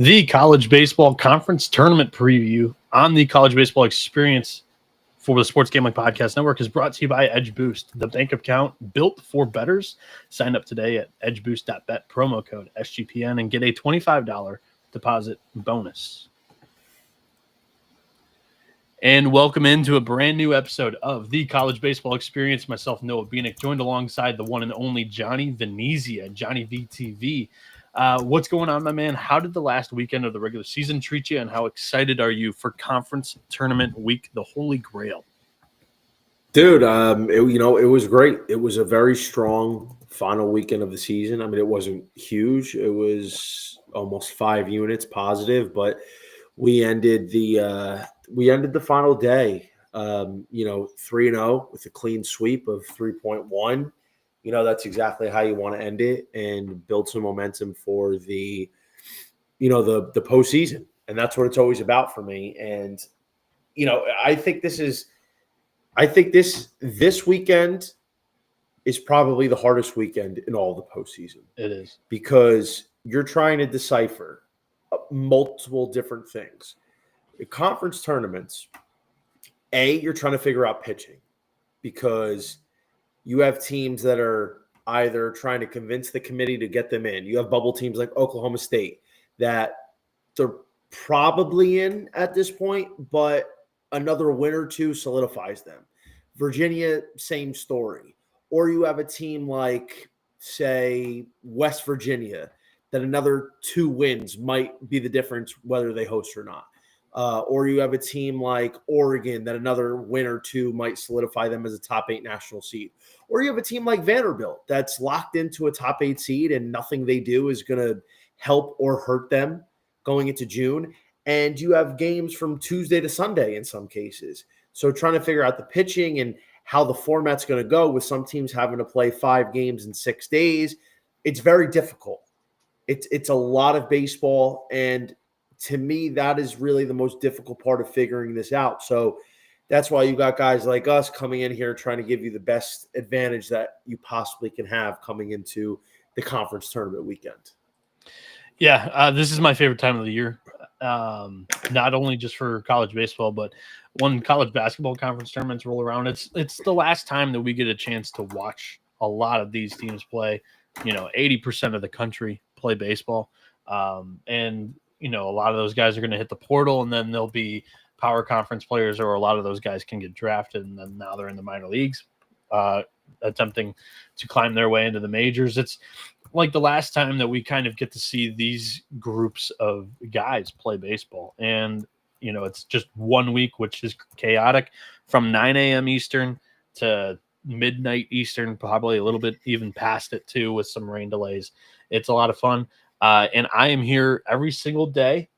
The college baseball conference tournament preview on the college baseball experience for the Sports Gambling Podcast Network is brought to you by Edge Boost, the bank account built for bettors. Sign up today at edgeboost.bet, promo code SGPN, and get a $25 deposit bonus. And welcome into a brand new episode of the College Baseball Experience. Myself, Noah Bieniek, joined alongside the one and only Johnny Venezia, Johnny VTV. What's going on, my man? How did the last weekend of the regular season treat you, and how excited are you for conference tournament week, the Holy Grail? Dude, it was great. It was a very strong final weekend of the season. I mean, it wasn't huge. It was almost 5 units positive, but we ended the final day, 3-0 with a clean sweep of 3.1. That's exactly how you want to end it and build some momentum for the postseason. And that's what it's always about for me. And, I think this weekend is probably the hardest weekend in all the postseason. It is. Because you're trying to decipher multiple different things. In conference tournaments, you're trying to figure out pitching because you have teams that are either trying to convince the committee to get them in. You have bubble teams like Oklahoma State that they're probably in at this point, but another win or two solidifies them. Virginia, same story. Or you have a team like, say, West Virginia, that another 2 wins might be the difference whether they host or not. Or you have a team like Oregon that another win or 2 might solidify them as a top 8 national seed. Or you have a team like Vanderbilt that's locked into a top 8 seed and nothing they do is going to help or hurt them going into June. And you have games from Tuesday to Sunday in some cases. So trying to figure out the pitching and how the format's going to go with some teams having to play 5 games in 6 days, it's very difficult. It's a lot of baseball, and to me, that is really the most difficult part of figuring this out. So that's why you got guys like us coming in here trying to give you the best advantage that you possibly can have coming into the conference tournament weekend. Yeah, this is my favorite time of the year, not only just for college baseball, but when college basketball conference tournaments roll around, it's the last time that we get a chance to watch a lot of these teams play. 80% of the country play baseball, and a lot of those guys are going to hit the portal, and then there'll be power conference players, or a lot of those guys can get drafted, and then now they're in the minor leagues, attempting to climb their way into the majors. It's like the last time that we kind of get to see these groups of guys play baseball. And, it's just 1 week, which is chaotic, from 9 a.m. Eastern to midnight Eastern, probably a little bit even past it too, with some rain delays. It's a lot of fun. And I am here every single day,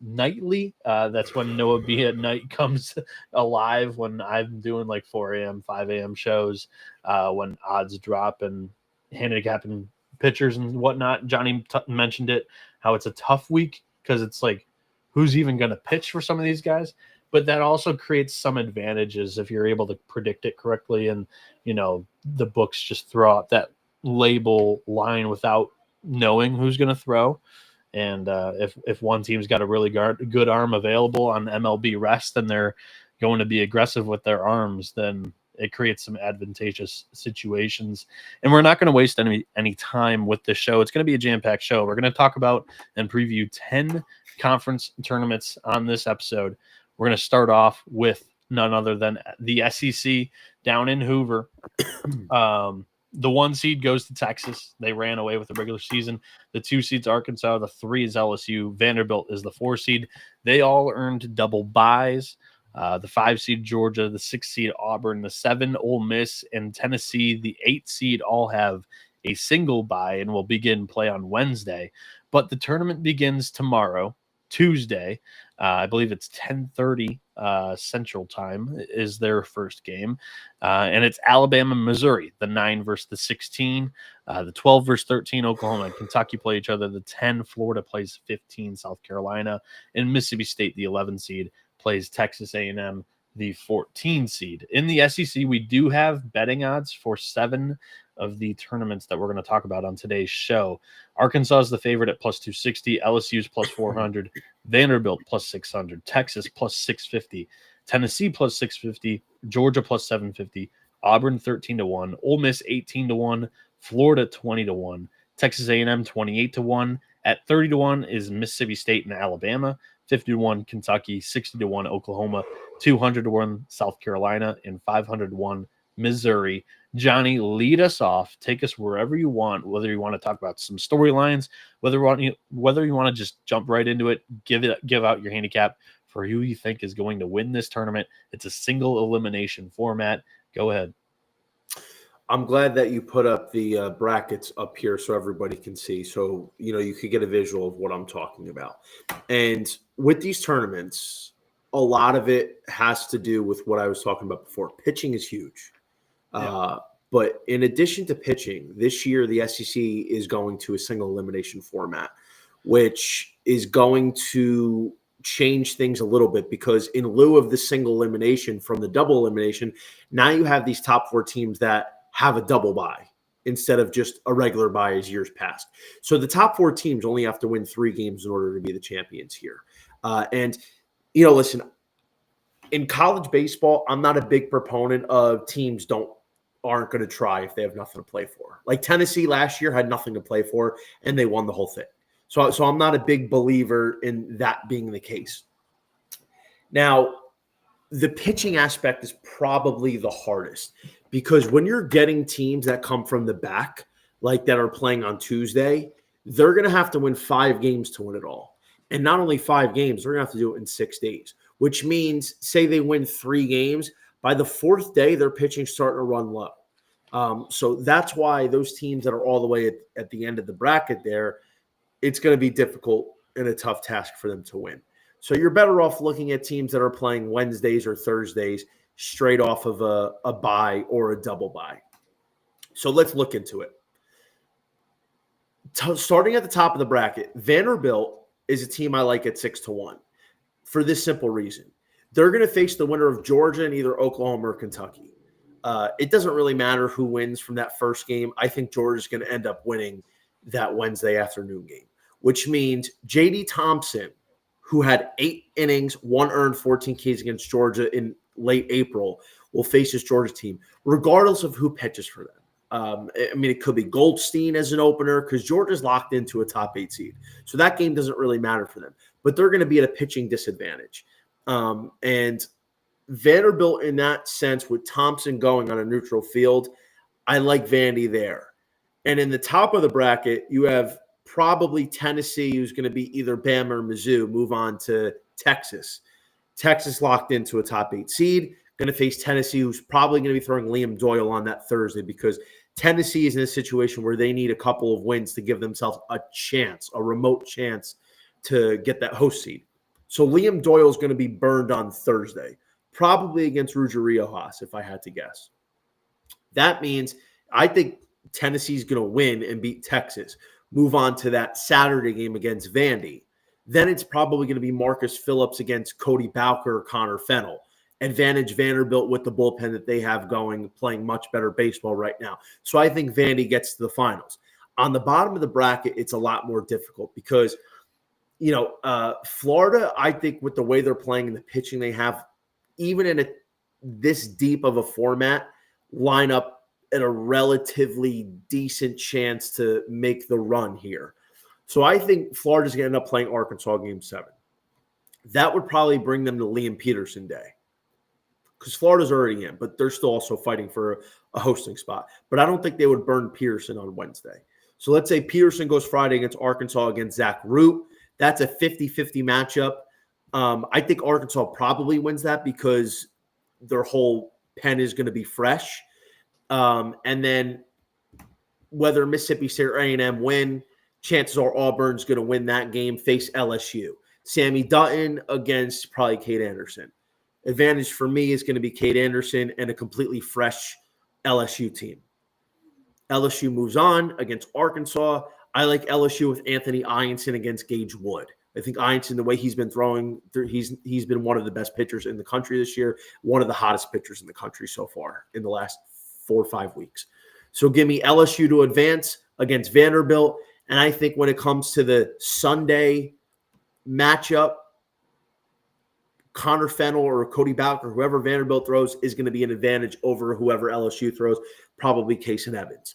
nightly. That's when Noah B at night comes alive, when I'm doing like 4 a.m., 5 a.m. shows, when odds drop and handicapping pitchers and whatnot. Johnny mentioned it, how it's a tough week because it's like, who's even going to pitch for some of these guys? But that also creates some advantages if you're able to predict it correctly. And, the books just throw out that label line without knowing who's going to throw. And if one team's got a really good arm available on MLB rest and they're going to be aggressive with their arms, then it creates some advantageous situations. And we're not going to waste any time with this show. It's going to be a jam-packed show. We're going to talk about and preview 10 conference tournaments on this episode. We're going to start off with none other than the SEC down in Hoover. The 1 seed goes to Texas. They ran away with the regular season. The 2 seeds, Arkansas. The 3 is LSU. Vanderbilt is the 4 seed. They all earned double byes. The 5 seed, Georgia. The 6 seed, Auburn. The 7, Ole Miss, and Tennessee. The 8 seed all have a single bye and will begin play on Wednesday. But the tournament begins tomorrow, Tuesday. I believe it's 10:30 Central Time is their first game. And it's Alabama, Missouri, the 9 versus the 16. The 12 versus 13, Oklahoma and Kentucky play each other. The 10, Florida plays 15, South Carolina. And Mississippi State, the 11 seed, plays Texas A&M, the 14 seed. In the SEC, we do have betting odds for 7 of the tournaments that we're going to talk about on today's show. Arkansas is the favorite at plus 260. LSU's plus 400. Vanderbilt plus 600. Texas plus 650. Tennessee plus 650. Georgia plus 750. Auburn 13-1. Ole Miss 18-1. Florida 20-1. Texas A&M 28-1. At 30-1 is Mississippi State and Alabama. 50-1 Kentucky. 60-1 Oklahoma. 200-1 South Carolina. And 500-1 Missouri. Johnny, lead us off. Take us wherever you want, whether you want to talk about some storylines, whether you want to just jump right into it, give out your handicap for who you think is going to win this tournament. It's a single elimination format. Go ahead. I'm glad that you put up the brackets up here so everybody can see. So, you could get a visual of what I'm talking about. And with these tournaments, a lot of it has to do with what I was talking about before. Pitching is huge. Yeah. But in addition to pitching, this year the SEC is going to a single elimination format, which is going to change things a little bit because in lieu of the single elimination from the double elimination, now you have these top 4 teams that have a double bye instead of just a regular bye as years past. So the top 4 teams only have to win 3 games in order to be the champions here. Listen, in college baseball, I'm not a big proponent of teams aren't going to try if they have nothing to play for. Like Tennessee last year had nothing to play for, and they won the whole thing. So I'm not a big believer in that being the case. Now, the pitching aspect is probably the hardest because when you're getting teams that come from the back, like that are playing on Tuesday, they're going to have to win 5 games to win it all. And not only 5 games, they're going to have to do it in 6 days, which means, say they win 3 games, by the 4th day, their pitching's starting to run low. So that's why those teams that are all the way at the end of the bracket there, it's going to be difficult and a tough task for them to win. So you're better off looking at teams that are playing Wednesdays or Thursdays straight off of a bye or a double bye. So let's look into it. Starting at the top of the bracket, Vanderbilt is a team I like at 6-1 for this simple reason. They're going to face the winner of Georgia and either Oklahoma or Kentucky. It doesn't really matter who wins from that first game. I think Georgia's going to end up winning that Wednesday afternoon game, which means J.D. Thompson, who had 8 innings, 1 earned, 14 Ks against Georgia in late April, will face this Georgia team, regardless of who pitches for them. It could be Goldstein as an opener because Georgia's locked into a top 8 seed. So that game doesn't really matter for them. But they're going to be at a pitching disadvantage. And Vanderbilt in that sense, with Thompson going on a neutral field, I like Vandy there. And in the top of the bracket, you have probably Tennessee, who's going to be either Bama or Mizzou, move on to Texas. Texas locked into a top 8 seed, going to face Tennessee, who's probably going to be throwing Liam Doyle on that Thursday because Tennessee is in a situation where they need a couple of wins to give themselves a chance, a remote chance to get that host seed. So Liam Doyle is going to be burned on Thursday, probably against Ruger Riojas, if I had to guess. That means I think Tennessee's going to win and beat Texas, move on to that Saturday game against Vandy. Then it's probably going to be Marcus Phillips against Cody Bowker or Connor Fennell. Advantage Vanderbilt with the bullpen that they have going, playing much better baseball right now. So I think Vandy gets to the finals. On the bottom of the bracket, it's a lot more difficult because, Florida, I think with the way they're playing and the pitching they have, even in this deep of a format, line up at a relatively decent chance to make the run here. So I think Florida's going to end up playing Arkansas Game 7. That would probably bring them to Liam Peterson Day because Florida's already in, but they're still also fighting for a hosting spot. But I don't think they would burn Peterson on Wednesday. So let's say Peterson goes Friday against Arkansas against Zach Root. That's a 50-50 matchup. I think Arkansas probably wins that because their whole pen is going to be fresh. And then whether Mississippi State or A&M win, chances are Auburn's going to win that game, face LSU. Sammy Dutton against probably Cade Anderson. Advantage for me is going to be Cade Anderson and a completely fresh LSU team. LSU moves on against Arkansas. I like LSU with Anthony Ianson against Gage Wood. I think Ianson, the way he's been throwing, he's been one of the best pitchers in the country this year, one of the hottest pitchers in the country so far in the last 4 or 5 weeks. So give me LSU to advance against Vanderbilt. And I think when it comes to the Sunday matchup, Connor Fennell or Cody Bowker, whoever Vanderbilt throws, is going to be an advantage over whoever LSU throws, probably Case and Evans.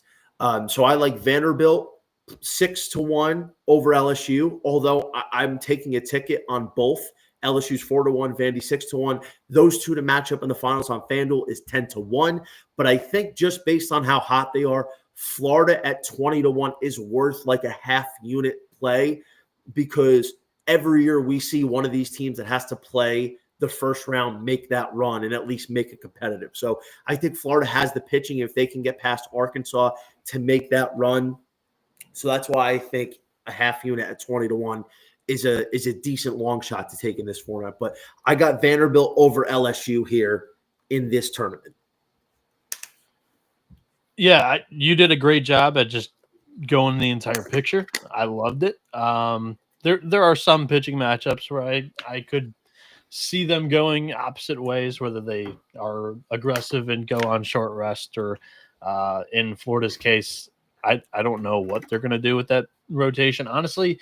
So I like Vanderbilt 6-1 over LSU, although I'm taking a ticket on both. LSU's 4-1, Vandy 6-1. Those two to match up in the finals on FanDuel is 10-1. But I think just based on how hot they are, Florida at 20-1 is worth like a half unit play, because every year we see one of these teams that has to play the first round make that run and at least make it competitive. So I think Florida has the pitching if they can get past Arkansas to make that run. So that's why I think a half unit at 20-1 is a decent long shot to take in this format. But I got Vanderbilt over LSU here in this tournament. Yeah, you did a great job at just going the entire picture. I loved it. There are some pitching matchups where I could see them going opposite ways, whether they are aggressive and go on short rest, or in Florida's case, I don't know what they're going to do with that rotation. Honestly,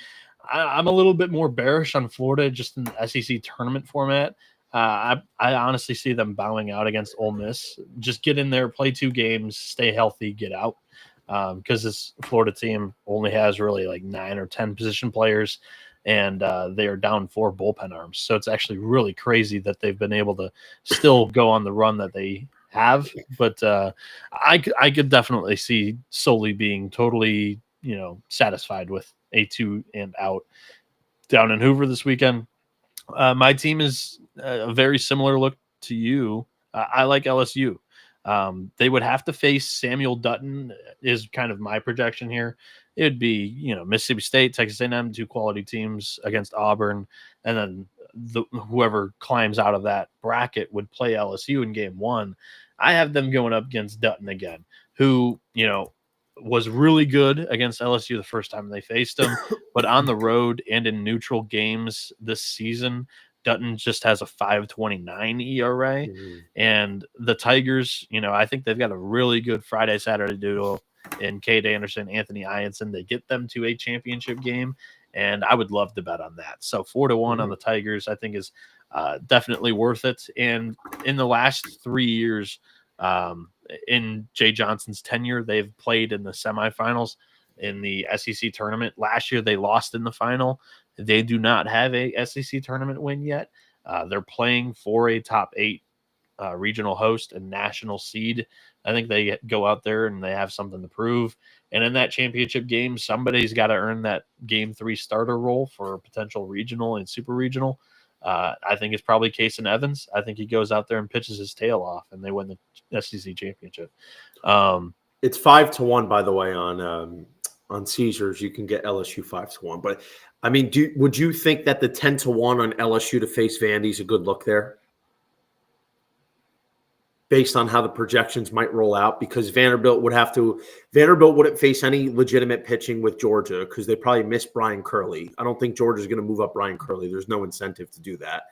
I'm a little bit more bearish on Florida just in the SEC tournament format. I honestly see them bowing out against Ole Miss. Just get in there, play 2 games, stay healthy, get out. Because this Florida team only has really like 9 or 10 position players, and they are down 4 bullpen arms. So it's actually really crazy that they've been able to still go on the run that they have. But I could definitely see Solely being totally, satisfied with a 2 and out down in Hoover this weekend. My team is a very similar look to you. I like LSU. They would have to face Samuel Dutton is kind of my projection here. It'd be, Mississippi State, Texas A&M, 2 quality teams against Auburn. And then whoever climbs out of that bracket would play LSU in game 1. I have them going up against Dutton again, who, was really good against LSU the first time they faced him, but on the road and in neutral games this season, Dutton just has a 5.29 ERA. Mm-hmm. And the Tigers, I think they've got a really good Friday, Saturday duo in Cade Anderson, Anthony Ianson. They get them to a championship game, and I would love to bet on that. So 4-1 on the Tigers, I think, is definitely worth it. And in the last 3 years, in Jay Johnson's tenure, they've played in the semifinals in the SEC tournament. Last year, they lost in the final. They do not have a SEC tournament win yet. They're playing for a top 8 regional host and national seed. I think they go out there and they have something to prove. And in that championship game, somebody's got to earn that game 3 starter role for potential regional and super regional. I think it's probably Case and Evans. I think he goes out there and pitches his tail off, and they win the SEC championship. It's 5-1, by the way, on Caesars. You can get LSU 5-1. But I mean, would you think that the 10-1 on LSU to face Vandy is a good look there, based on how the projections might roll out? Because Vanderbilt wouldn't face any legitimate pitching with Georgia, because they probably miss Brian Curley. I don't think Georgia's going to move up Brian Curley. There's no incentive to do that.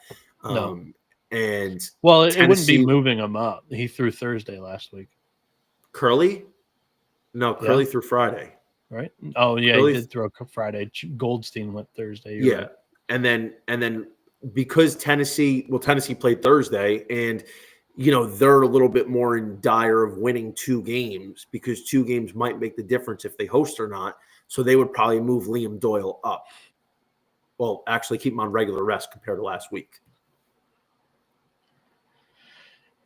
No. And it wouldn't be moving him up. He threw Thursday last week. Curley? No, Curley threw Friday. Right? Oh yeah, Curley, he did throw Friday. Goldstein went Thursday. Yeah. Right. And then because Tennessee played Thursday, and they're a little bit more in dire of winning 2 games, because 2 games might make the difference if they host or not. So they would probably move Liam Doyle up. Well, actually keep him on regular rest compared to last week.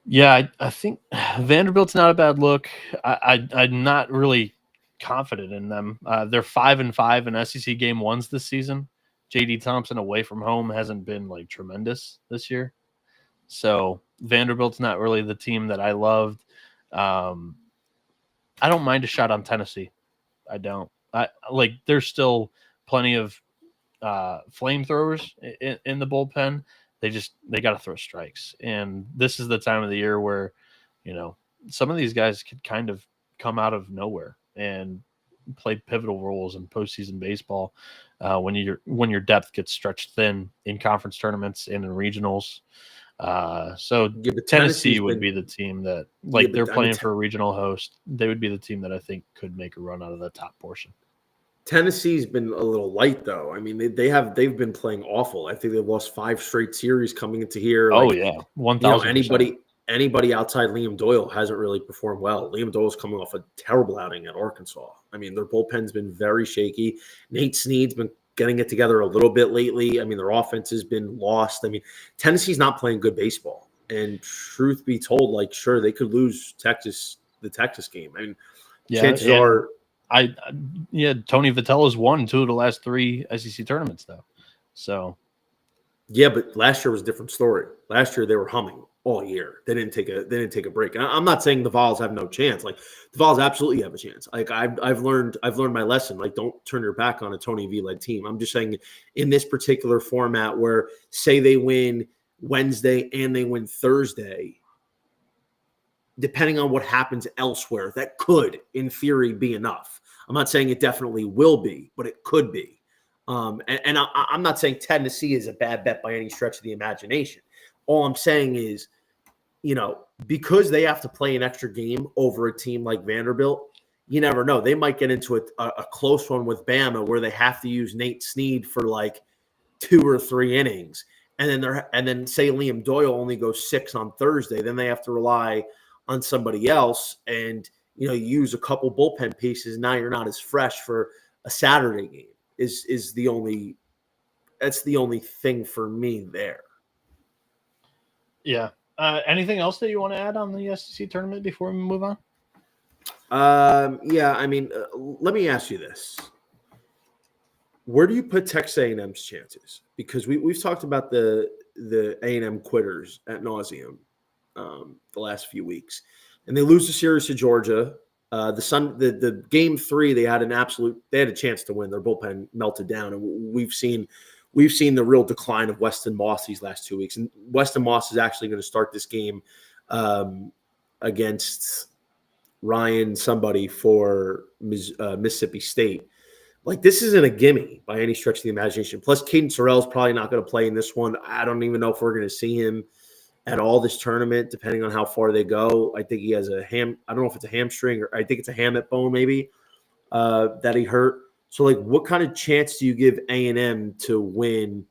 Yeah, I think Vanderbilt's not a bad look. I'm not really confident in them. They're 5-5 in SEC game 1s this season. J.D. Thompson away from home hasn't been like tremendous this year. So Vanderbilt's not really the team that I loved. I don't mind a shot on Tennessee. I don't. There's still plenty of flamethrowers in the bullpen. They got to throw strikes. And this is the time of the year where, some of these guys could kind of come out of nowhere and play pivotal roles in postseason baseball when your depth gets stretched thin in conference tournaments and in regionals. So Yeah, but Tennessee Tennessee's would been- be the team that, Yeah, like, but they're I mean, playing for a regional host. They would be the team that I think could make a run out of the top portion. Tennessee's been a little light though. I mean, they've been playing awful. I think they've lost 5 straight series coming into here. Oh Like, yeah, you know, 1,000%. anybody outside Liam Doyle hasn't really performed well. Liam Doyle's coming off a terrible outing at Arkansas. I mean, their bullpen's been very shaky. Nate Snead's been getting it together a little bit lately. I mean, their offense has been lost. I mean, Tennessee's not playing good baseball. And truth be told, like, sure, they could lose the Texas game. I mean, chances are. Tony Vitello's won 2 of the last 3 SEC tournaments though. So Yeah, but last year was a different story. Last year they were humming all year. They didn't take a break. And I'm not saying the Vols have no chance. Like, the Vols absolutely have a chance. Like, I've learned my lesson. Like, don't turn your back on a Tony V led team. I'm just saying, in this particular format where, say, they win Wednesday and they win Thursday, depending on what happens elsewhere, that could, in theory, be enough. I'm not saying it definitely will be, but it could be. I'm not saying Tennessee is a bad bet by any stretch of the imagination. All I'm saying is, you know, because they have to play an extra game over a team like Vanderbilt, you never know. They might get into a close one with Bama where they have to use Nate Snead for like 2 or 3 innings. And then say Liam Doyle only goes 6 on Thursday. Then they have to rely on somebody else and, you know, use a couple bullpen pieces. Now you're not as fresh for a Saturday game. That's the only thing for me there. yeah. Anything else that you want to add on the SEC tournament before we move on? Yeah. I mean, let me ask you this: where do you put Texas A&M's chances? Because we've talked about the A&M quitters ad nauseum the last few weeks, and they lose the series to Georgia. The game 3, they had a chance to win. Their bullpen melted down, and we've seen the real decline of Weston Moss these last 2 weeks. And Weston Moss is actually going to start this game against Ryan somebody for Mississippi State. Like, this isn't a gimme by any stretch of the imagination. Plus, Caden Sorrell is probably not going to play in this one. I don't even know if we're going to see him at all this tournament, depending on how far they go. I think he has I don't know if it's a hamstring or I think it's a hamate bone maybe that he hurt. So, like, what kind of chance do you give A&M to win,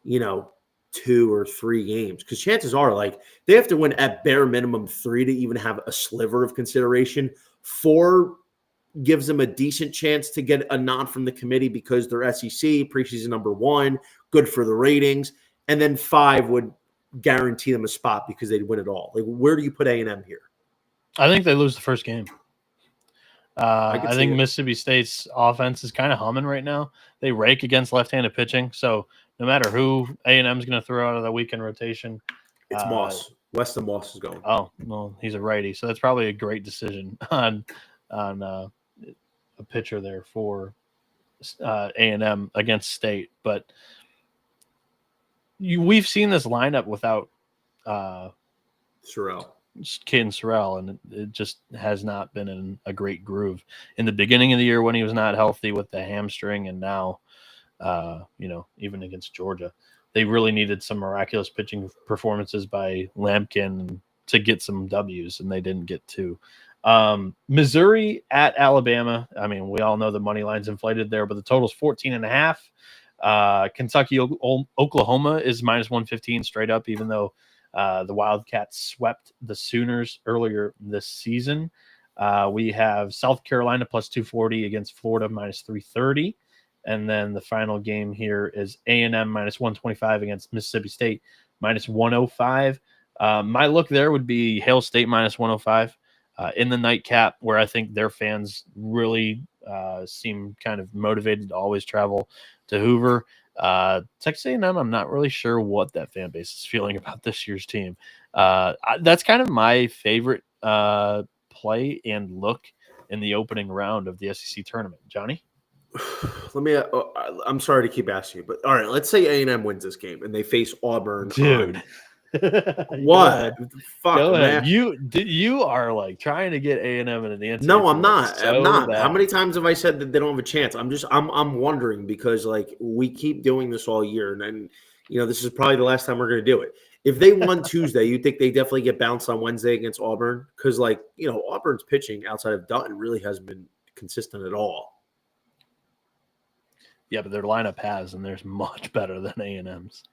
you know, 2 or 3 games? Because chances are, like, they have to win at bare minimum 3 to even have a sliver of consideration. 4 gives them a decent chance to get a nod from the committee because they're SEC, preseason number 1, good for the ratings. And then 5 would guarantee them a spot because they'd win it all. Like, where do you put A&M here? I think they lose the first game. I think it. Mississippi State's offense is kind of humming right now. They rake against left-handed pitching, so no matter who A&M is going to throw out of the weekend rotation, It's Moss. Weston Moss is going. Oh, well, he's a righty, so that's probably a great decision on a pitcher there for A&M against State. But we've seen this lineup without Caden Sorrell, and it just has not been in a great groove. In the beginning of the year when he was not healthy with the hamstring, and now, even against Georgia, they really needed some miraculous pitching performances by Lampkin to get some W's, and they didn't get 2. Missouri at Alabama. I mean, we all know the money line's inflated there, but the total's 14.5. Kentucky, Oklahoma is -115 straight up, even though the Wildcats swept the Sooners earlier this season. We have South Carolina +240 against Florida -330. And then the final game here is A&M -125 against Mississippi State -105. My look there would be Hail State -105 in the nightcap, where I think their fans really seem kind of motivated to always travel to Hoover. Texas A&M, I'm not really sure what that fan base is feeling about this year's team. That's kind of my favorite play and look in the opening round of the SEC tournament. Johnny? I'm sorry to keep asking you, but all right, let's say A&M wins this game and they face Auburn. Dude. What? Fuck, Go ahead. man. You are like trying to get A&M into the NCAA. No, I'm not. So I'm not. bad. How many times have I said that they don't have a chance? I'm wondering because like we keep doing this all year, and then this is probably the last time we're going to do it. If they won Tuesday, you think they definitely get bounced on Wednesday against Auburn? Because Auburn's pitching outside of Dutton really hasn't been consistent at all. Yeah, but their lineup has, and there's much better than A&M's.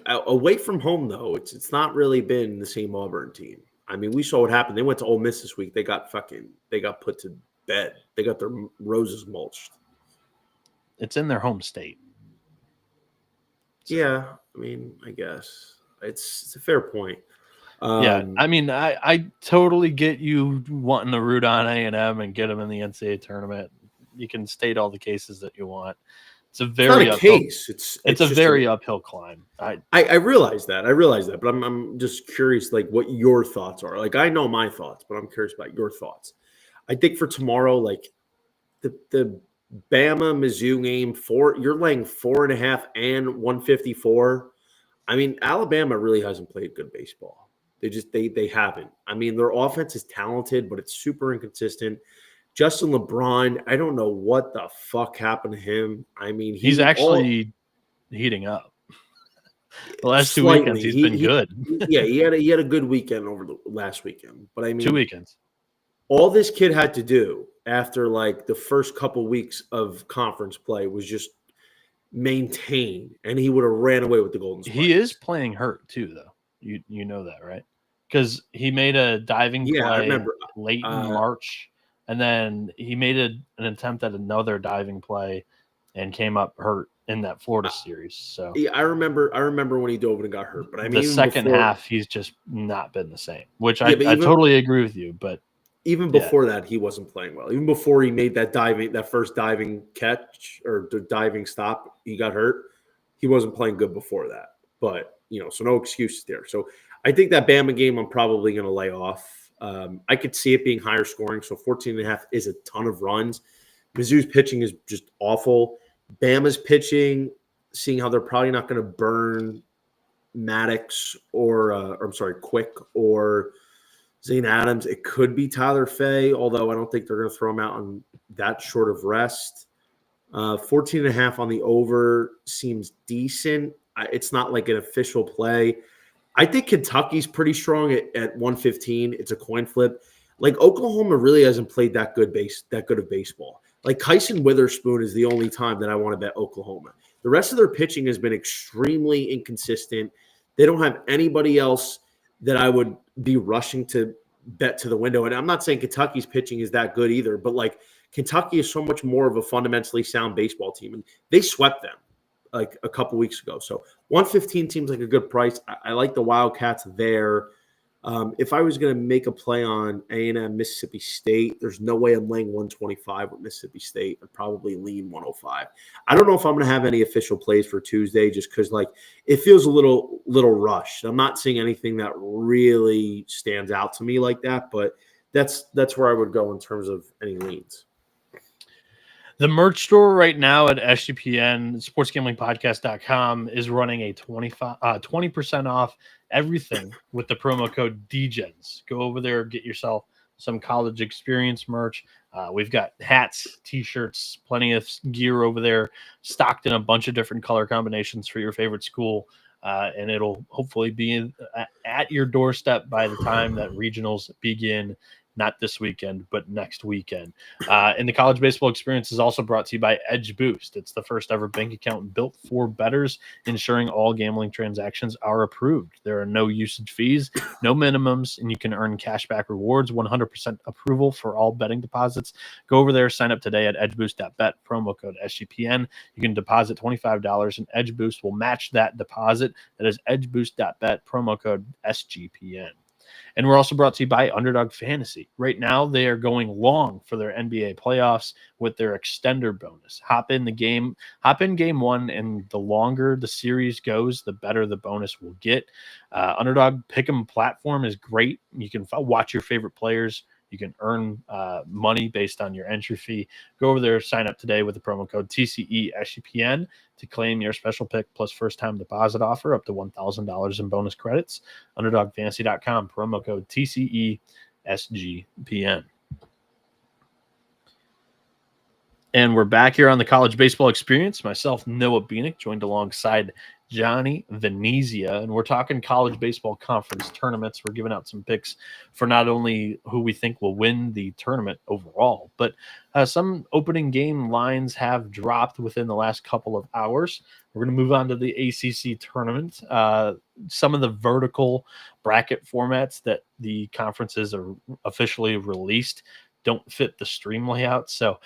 Away from home, though, it's not really been the same Auburn team. I mean, we saw what happened. They went to Ole Miss this week. They got put to bed. They got their roses mulched. It's in their home state. So. Yeah, I mean, I guess it's a fair point. Yeah, I mean, I totally get you wanting to root on A&M and get them in the NCAA tournament. You can state all the cases that you want. It's a very case. It's a very uphill climb. I realize that, but I'm just curious, like what your thoughts are. Like I know my thoughts, but I'm curious about your thoughts. I think for tomorrow, like the Bama Mizzou game, you're laying 4.5 and 154. I mean, Alabama really hasn't played good baseball. They haven't. I mean, their offense is talented, but it's super inconsistent. Justin LeBron, I don't know what the fuck happened to him. I mean, he's actually heating up. The last 2 weekends, he's been good. Yeah, he had a good weekend over the last weekend. But I mean, 2 weekends. All this kid had to do after like the first couple weeks of conference play was just maintain, and he would have ran away with the Golden Spikes. He is playing hurt too, though. You know that, right? Because he made a diving play late in March. And then he made an attempt at another diving play and came up hurt in that Florida series. So yeah, I remember when he dove and got hurt. But I mean, the second half, he's just not been the same, which I totally agree with you. But even before that, he wasn't playing well. Even before he made that first diving catch or the diving stop, he got hurt. He wasn't playing good before that. But so no excuses there. So I think that Bama game, I'm probably going to lay off. I could see it being higher scoring. So 14.5 is a ton of runs. Mizzou's pitching is just awful. Bama's pitching, seeing how they're probably not going to burn Maddox Quick or Zane Adams. It could be Tyler Fay, although I don't think they're going to throw him out on that short of rest. 14.5 on the over seems decent. It's not like an official play. I think Kentucky's pretty strong at 115. It's a coin flip. Like Oklahoma really hasn't played that good of baseball. Like Kyson Witherspoon is the only time that I want to bet Oklahoma. The rest of their pitching has been extremely inconsistent. They don't have anybody else that I would be rushing to bet to the window. And I'm not saying Kentucky's pitching is that good either, but like Kentucky is so much more of a fundamentally sound baseball team, and they swept them like a couple weeks ago. So 115 seems like a good price. I like the Wildcats there. If I was going to make a play on A&M Mississippi State, there's no way I'm laying 125 with Mississippi State. I'd probably lean 105. I don't know if I'm going to have any official plays for Tuesday just because like it feels a little rushed. I'm not seeing anything that really stands out to me like that, but that's where I would go in terms of any leans. The merch store right now at SGPN, sportsgamblingpodcast.com, is running a 20% off everything with the promo code DEGENS. Go over there, get yourself some college experience merch. We've got hats, T-shirts, plenty of gear over there, stocked in a bunch of different color combinations for your favorite school. And it'll hopefully be at your doorstep by the time that regionals begin. Not this weekend, but next weekend. And the college baseball experience is also brought to you by Edge Boost. It's the first ever bank account built for bettors, ensuring all gambling transactions are approved. There are no usage fees, no minimums, and you can earn cashback rewards, 100% approval for all betting deposits. Go over there, sign up today at edgeboost.bet, promo code SGPN. You can deposit $25, and Edge Boost will match that deposit. That is edgeboost.bet, promo code SGPN. And we're also brought to you by Underdog Fantasy. Right now, they are going long for their NBA playoffs with their extender bonus. Hop in game one, and the longer the series goes, the better the bonus will get. Underdog Pick'em platform is great. You can watch your favorite players You can earn money based on your entry fee. Go over there, sign up today with the promo code TCE SGPN to claim your special pick plus first-time deposit offer up to $1,000 in bonus credits. UnderdogFantasy.com, promo code TCE SGPN. And we're back here on the College Baseball Experience. Myself, Noah Bieniek, joined alongside Johnny Venezia, and we're talking college baseball conference tournaments. We're giving out some picks for not only who we think will win the tournament overall, but some opening game lines have dropped within the last couple of hours. We're going to move on to the ACC tournament. Some of the vertical bracket formats that the conferences are officially released don't fit the stream layout. So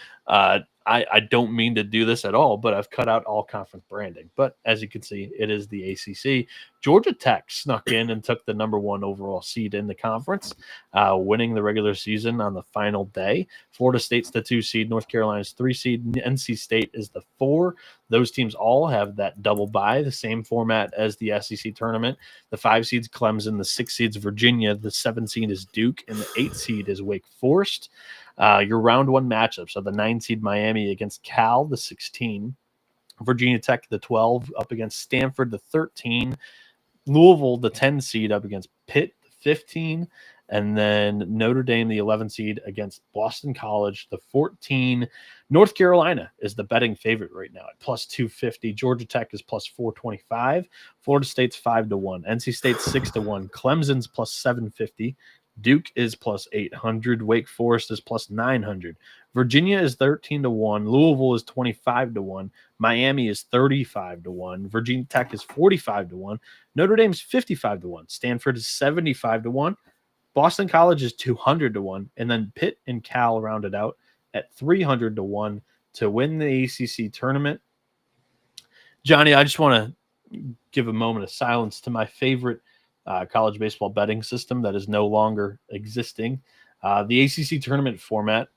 I don't mean to do this at all, but I've cut out all conference branding. But as you can see, it is the ACC. Georgia Tech snuck in and took the number 1 overall seed in the conference, winning the regular season on the final day. Florida State's the 2 seed. North Carolina's 3 seed. NC State is the 4. Those teams all have that double bye, the same format as the SEC tournament. The 5 seeds Clemson, the 6 seeds Virginia, the 7 seed is Duke, and the 8 seed is Wake Forest. Your round 1 matchups are the 9 seed Miami against Cal, the 16. Virginia Tech, the 12, up against Stanford, the 13. Louisville, the 10 seed, up against Pitt, the 15. And then Notre Dame, the 11 seed, against Boston College, the 14. North Carolina is the betting favorite right now at plus 250. Georgia Tech is plus 425. Florida State's 5-1. NC State's 6-1. Clemson's plus 750. Duke is plus 800. Wake Forest is plus 900. Virginia is 13-1. Louisville is 25-1. Miami is 35-1. Virginia Tech is 45-1. Notre Dame's 55-1. Stanford is 75-1. Boston College is 200-1. And then Pitt and Cal rounded out at 300-1 to win the ACC tournament. Johnny, I just want to give a moment of silence to my favorite college baseball betting system that is no longer existing. The ACC tournament format,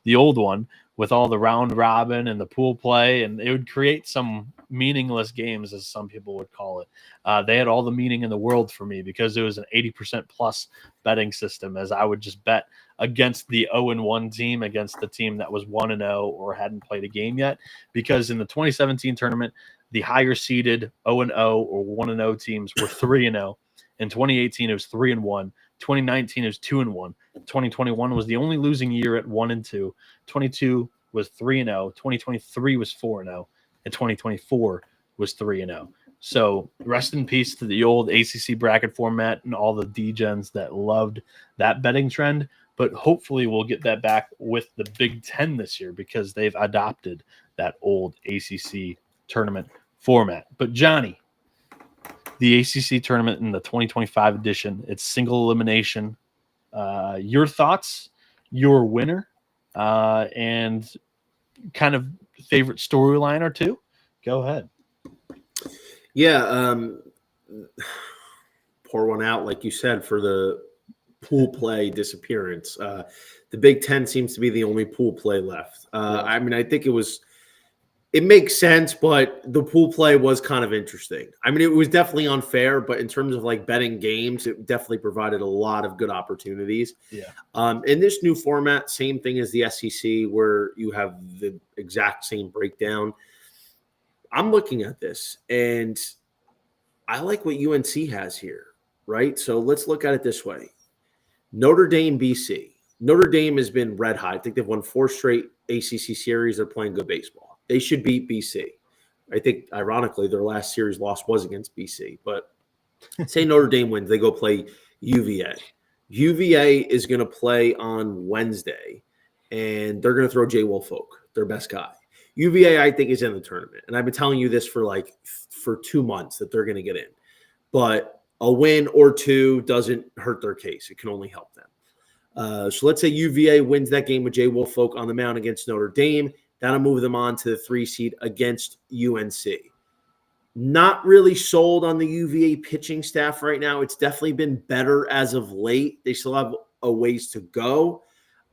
the old one, with all the round robin and the pool play, and it would create some meaningless games, as some people would call it. They had all the meaning in the world for me because it was an 80% plus betting system, as I would just bet against the 0-1 team against the team that was 1-0 or hadn't played a game yet. Because in the 2017 tournament, the higher seeded 0-0 or 1-0 teams were 3-0. In 2018, it was 3-1. 2019, it was 2-1. 2021 was the only losing year at 1-2. 22 was 3-0. 2023 was 4-0. And 2024 was 3-0. So rest in peace to the old ACC bracket format and all the degens that loved that betting trend. But hopefully we'll get that back with the Big Ten this year because they've adopted that old ACC tournament format. But Johnny, the ACC tournament in the 2025 edition, it's single elimination. Your thoughts, your winner, and kind of favorite storyline or two? Go ahead. Yeah, pour one out, like you said, for the pool play disappearance. The Big Ten seems to be the only pool play left. I mean, I think it makes sense, but the pool play was kind of interesting. I mean, it was definitely unfair, but in terms of like betting games, it definitely provided a lot of good opportunities. Yeah. In this new format, same thing as the SEC, where you have the exact same breakdown. I'm looking at this, and I like what UNC has here, right? So let's look at it this way. Notre Dame, BC. Notre Dame has been red hot. I think they've won 4 straight ACC series. They're playing good baseball. They should beat BC. I think, ironically, their last series loss was against BC. But say Notre Dame wins, they go play UVA. UVA is going to play on Wednesday, and they're going to throw Jay Woolfolk, their best guy. UVA, I think, is in the tournament. And I've been telling you this for 2 months that they're going to get in. But a win or two doesn't hurt their case. It can only help them. So let's say UVA wins that game with Jay Woolfolk on the mound against Notre Dame. That'll move them on to the 3 seed against UNC. Not really sold on the UVA pitching staff right now. It's definitely been better as of late. They still have a ways to go.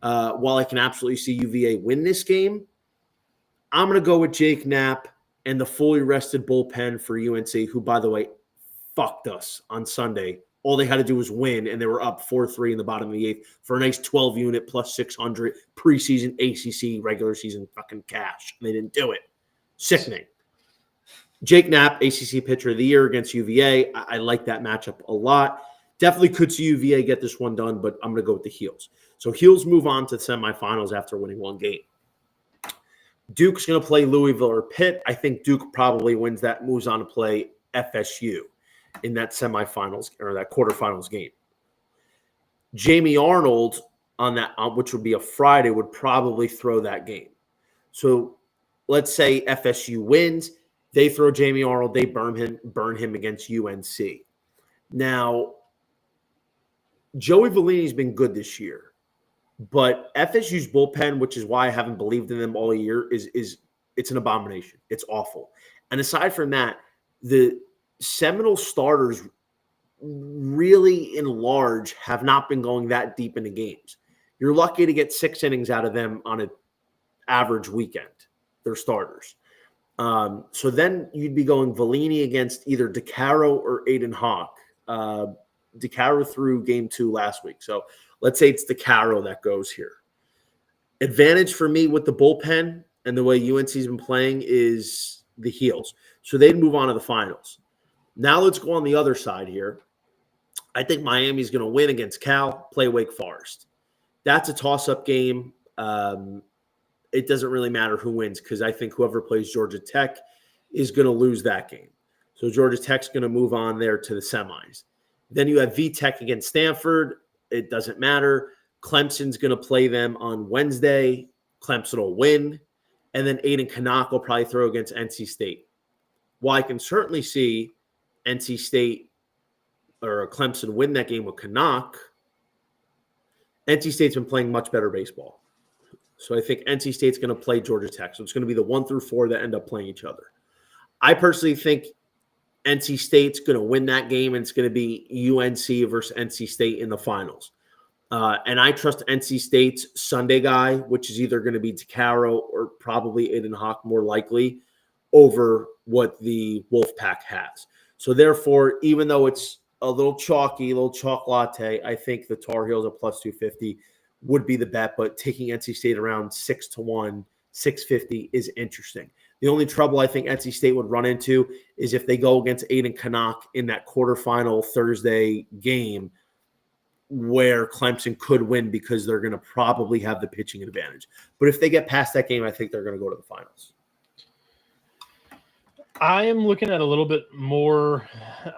While I can absolutely see UVA win this game, I'm going to go with Jake Knapp and the fully rested bullpen for UNC, who, by the way, fucked us on Sunday all they had to do was win, and they were up 4-3 in the bottom of the eighth for a nice 12-unit plus 600 preseason ACC regular season fucking cash. And they didn't do it. Sickening. Jake Knapp, ACC Pitcher of the Year against UVA. I like that matchup a lot. Definitely could see UVA get this one done, but I'm going to go with the Heels. So Heels move on to the semifinals after winning one game. Duke's going to play Louisville or Pitt. I think Duke probably wins that, moves on to play FSU in that semifinals or that quarterfinals game. Jamie Arnold on that, which would be a Friday, would probably throw that game. So let's say FSU wins, they throw Jamie Arnold, they burn him against UNC. Now, Joey Vellini's been good this year, but FSU's bullpen, which is why I haven't believed in them all year, is it's an abomination. It's awful. And aside from that, the Seminole starters really in large have not been going that deep into games. You're lucky to get 6 innings out of them on an average weekend. They're starters. So then you'd be going Vellini against either DeCaro or Aiden Hawk. DeCaro threw game 2 last week. So let's say it's DeCaro that goes here. Advantage for me with the bullpen and the way UNC's been playing is the Heels. So they'd move on to the finals. Now let's go on the other side here. I think Miami's going to win against Cal, play Wake Forest. That's a toss-up game. It doesn't really matter who wins because I think whoever plays Georgia Tech is going to lose that game. So Georgia Tech's going to move on there to the semis. Then you have VTech against Stanford. It doesn't matter. Clemson's going to play them on Wednesday. Clemson will win. And then Aiden Canuck will probably throw against NC State. While I can certainly see NC State or Clemson win that game with Canuck, NC State's been playing much better baseball. So I think NC State's going to play Georgia Tech. So it's going to be the 1 through 4 that end up playing each other. I personally think NC State's going to win that game, and it's going to be UNC versus NC State in the finals. And I trust NC State's Sunday guy, which is either going to be DeCaro or probably Aiden Hawk more likely, over what the Wolfpack has. So therefore, even though it's a little chalky, a little chalk latte, I think the Tar Heels at plus 250 would be the bet, but taking NC State around 6-1, 650 is interesting. The only trouble I think NC State would run into is if they go against Aiden Canuck in that quarterfinal Thursday game where Clemson could win because they're going to probably have the pitching advantage. But if they get past that game, I think they're going to go to the finals. I am looking at a little bit more,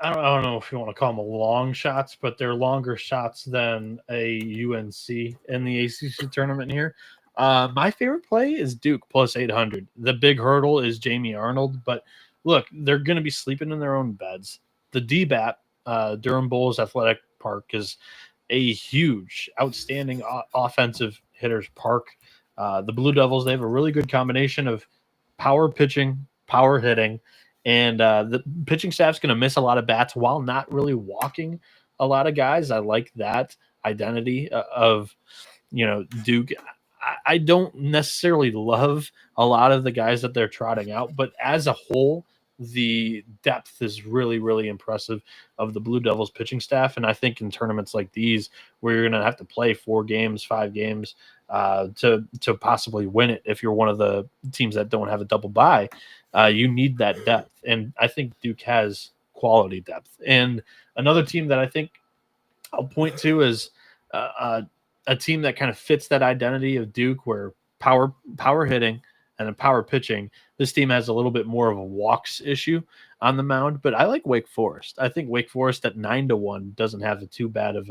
I don't know if you want to call them long shots, but they're longer shots than a UNC in the ACC tournament here. My favorite play is Duke plus 800. The big hurdle is Jamie Arnold, but look, they're going to be sleeping in their own beds. The DBAP, Durham Bulls Athletic Park, is a huge, outstanding offensive hitters park. The Blue Devils, they have a really good combination of power pitching, power hitting, and the pitching staff's going to miss a lot of bats while not really walking a lot of guys. I like that identity of, Duke. I don't necessarily love a lot of the guys that they're trotting out, but as a whole, the depth is really, really impressive of the Blue Devils pitching staff. And I think in tournaments like these, where you're going to have to play 4 games, 5 games to possibly win it, if you're one of the teams that don't have a double bye, you need that depth. And I think Duke has quality depth. And another team that I think I'll point to is a team that kind of fits that identity of Duke, where power hitting and a power pitching. This team has a little bit more of a walks issue on the mound, but I like Wake Forest. I think Wake Forest at 9-1 doesn't have too bad of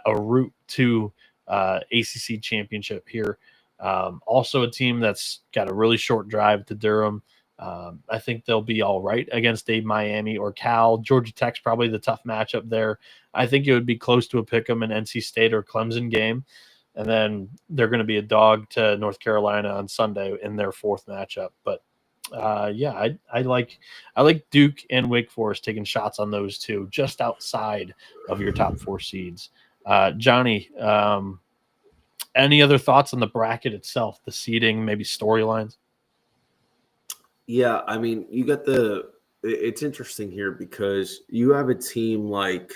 a route to ACC championship here. Also a team that's got a really short drive to Durham. I think they'll be all right against a Miami or Cal. Georgia Tech's probably the tough matchup there. I think it would be close to a pick'em in NC State or Clemson game. And then they're going to be a dog to North Carolina on Sunday in their 4th matchup. But I like Duke and Wake Forest taking shots on those two, just outside of your top 4 seeds. Johnny, any other thoughts on the bracket itself, the seeding, maybe storylines? Yeah, I mean, it's interesting here because you have a team like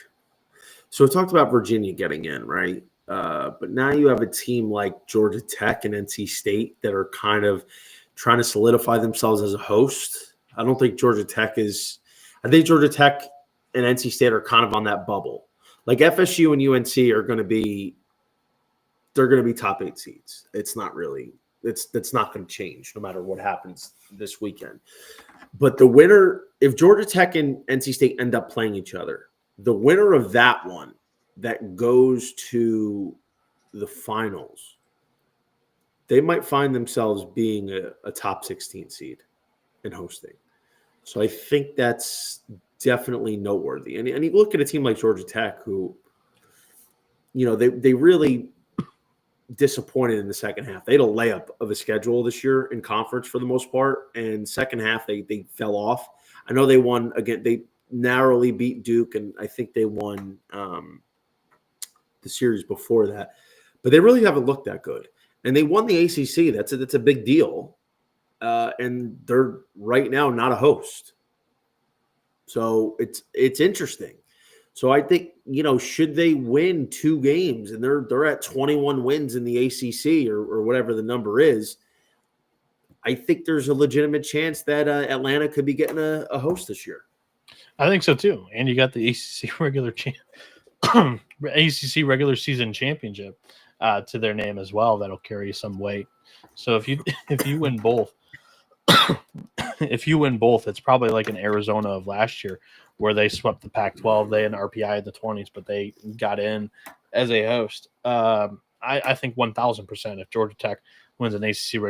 So we talked about Virginia getting in, right? But now you have a team like Georgia Tech and NC State that are kind of trying to solidify themselves as a host. I don't think Georgia Tech is – I think Georgia Tech and NC State are kind of on that bubble. Like FSU and UNC are going to be – they're going to be top 8 seeds. It's not really – that's not going to change no matter what happens this weekend. But the winner – if Georgia Tech and NC State end up playing each other, the winner of that one that goes to the finals, they might find themselves being a top 16 seed and hosting. So I think that's definitely noteworthy. And you look at a team like Georgia Tech who, they really disappointed in the second half. They had a layup of a schedule this year in conference for the most part. And second half, they fell off. I know they won again. They narrowly beat Duke, and I think they won the series before that. But they really haven't looked that good. And they won the ACC. That's a big deal. And they're right now not a host. So it's interesting. So I think, should they win 2 games, and they're at 21 wins in the ACC or whatever the number is, I think there's a legitimate chance that Atlanta could be getting a host this year. I think so too. And you got the ACC ACC regular season championship to their name as well. That'll carry some weight. So if you win both, it's probably like an Arizona of last year where they swept the Pac-12. They had an RPI in the 20s, but they got in as a host. I think 1,000% if Georgia Tech wins an ACC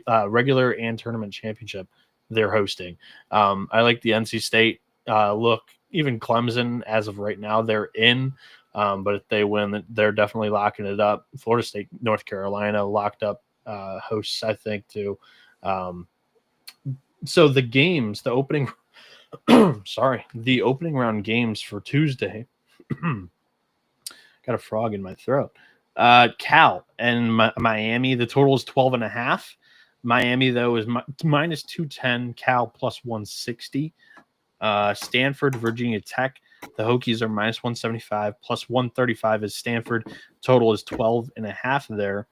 regular and tournament championship, they're hosting. I like the NC State look. Even Clemson, as of right now, they're in. But if they win, they're definitely locking it up. Florida State, North Carolina, locked up hosts, I think, too. So the games, the opening round games for Tuesday. Got a frog in my throat. Cal and Miami, the total is 12.5. Miami, though, is minus 210. Cal plus 160. Stanford, Virginia Tech, the Hokies are minus 175. Plus 135 is Stanford. Total is 12.5 there.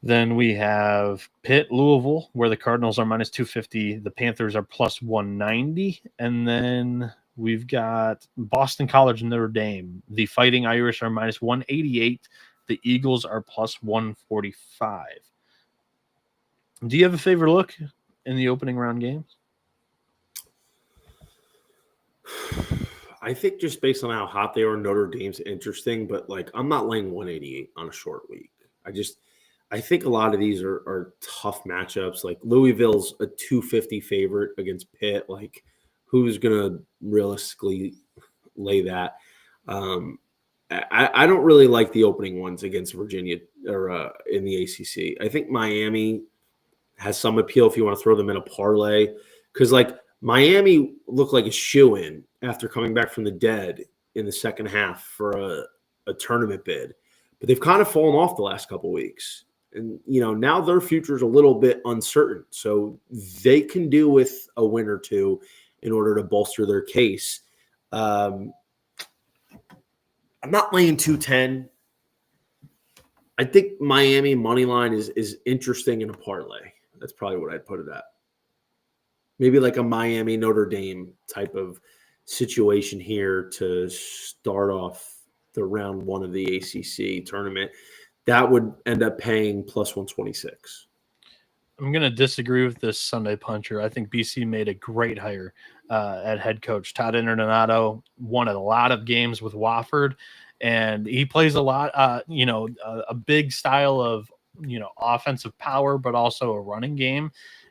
Then we have Pitt, Louisville, where the Cardinals are minus 250. The Panthers are plus 190. And then we've got Boston College, Notre Dame. The Fighting Irish are minus 188. The Eagles are plus 145. Do you have a favorite look in the opening round games? I think just based on how hot they are, Notre Dame's interesting, but I'm not laying 188 on a short week. I think a lot of these are tough matchups. Like Louisville's a 250 favorite against Pitt. Who's going to realistically lay that? I don't really like the opening ones against Virginia or in the ACC. I think Miami has some appeal if you want to throw them in a parlay, because Miami looked like a shoo-in after coming back from the dead in the second half for a tournament bid, but they've kind of fallen off the last couple of weeks. And, now their future is a little bit uncertain. So they can do with a win or two in order to bolster their case. I'm not laying 210. I think Miami money line is interesting in a parlay. That's probably what I'd put it at. Maybe like a Miami Notre Dame type of situation here to start off the round 1 of the ACC tournament. That would end up paying plus 126. I'm going to disagree with this Sunday puncher. I think BC made a great hire at head coach. Todd Interdonato won a lot of games with Wofford, and he plays a lot, a big style of, offensive power, but also a running game.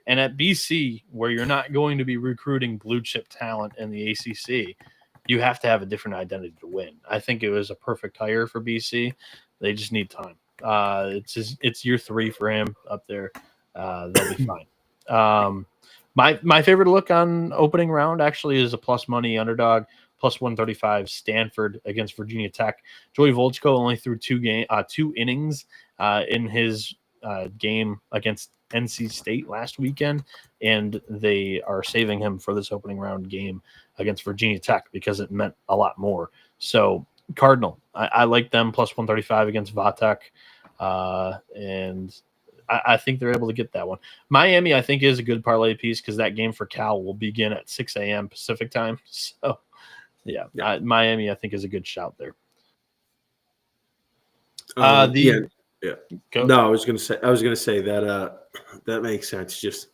And at BC, where you're not going to be recruiting blue chip talent in the ACC, you have to have a different identity to win. I think it was a perfect hire for BC. They just need time. It's year 3 for him up there. They'll be fine. My favorite look on opening round actually is a plus money underdog, plus 135 Stanford against Virginia Tech. Joey Volchko only threw 2 innings in his game against NC State last weekend, and they are saving him for this opening round game against Virginia Tech because it meant a lot more. So Cardinal, I like them plus 135 against Vatek, and I think they're able to get that one. Miami, I think, is a good parlay piece because that game for Cal will begin at 6 a.m. Pacific time. So, yeah. Miami, I think, is a good shout there. Yeah. Go. No, I was gonna say that that makes sense. Just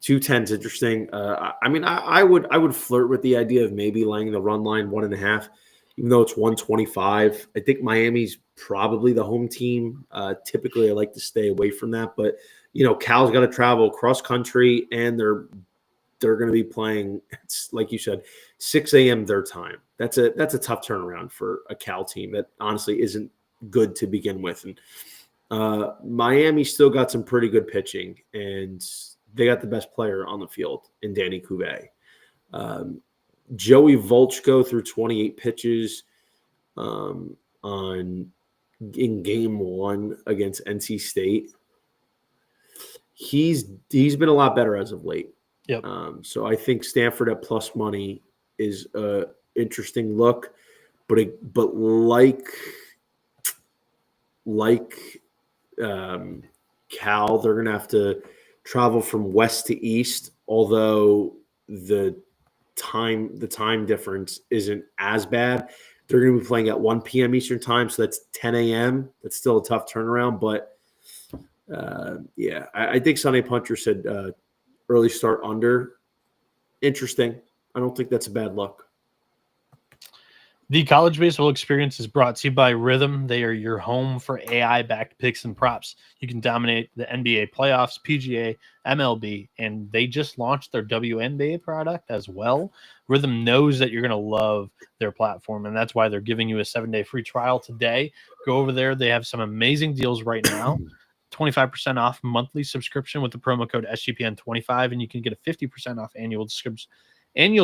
210's interesting. I mean, I would flirt with the idea of maybe laying the run line 1.5, even though it's 125. I think Miami's probably the home team. Typically, I like to stay away from that, but Cal's got to travel cross country, and they're going to be playing. It's like you said, 6 a.m. their time. That's a tough turnaround for a Cal team that honestly isn't good to begin with. And Miami still got some pretty good pitching, and they got the best player on the field in Danny Cuvée. Joey Volchko threw 28 pitches in game 1 against NC State. He's been a lot better as of late. Yep. So I think Stanford at plus money is a interesting look, but Cal, they're going to have to travel from west to east, although the time difference isn't as bad. They're going to be playing at 1 p.m. Eastern time, so that's 10 a.m. That's still a tough turnaround, but I think Sunday Puncher said early start under. Interesting. I don't think that's a bad look. The college baseball experience is brought to you by Rhythm. They are your home for AI-backed picks and props. You can dominate the NBA playoffs, PGA, MLB, and they just launched their WNBA product as well. Rhythm knows that you're going to love their platform, and that's why they're giving you a 7-day free trial today. Go over there. They have some amazing deals right now. 25% off monthly subscription with the promo code SGPN25, and you can get a 50% off annual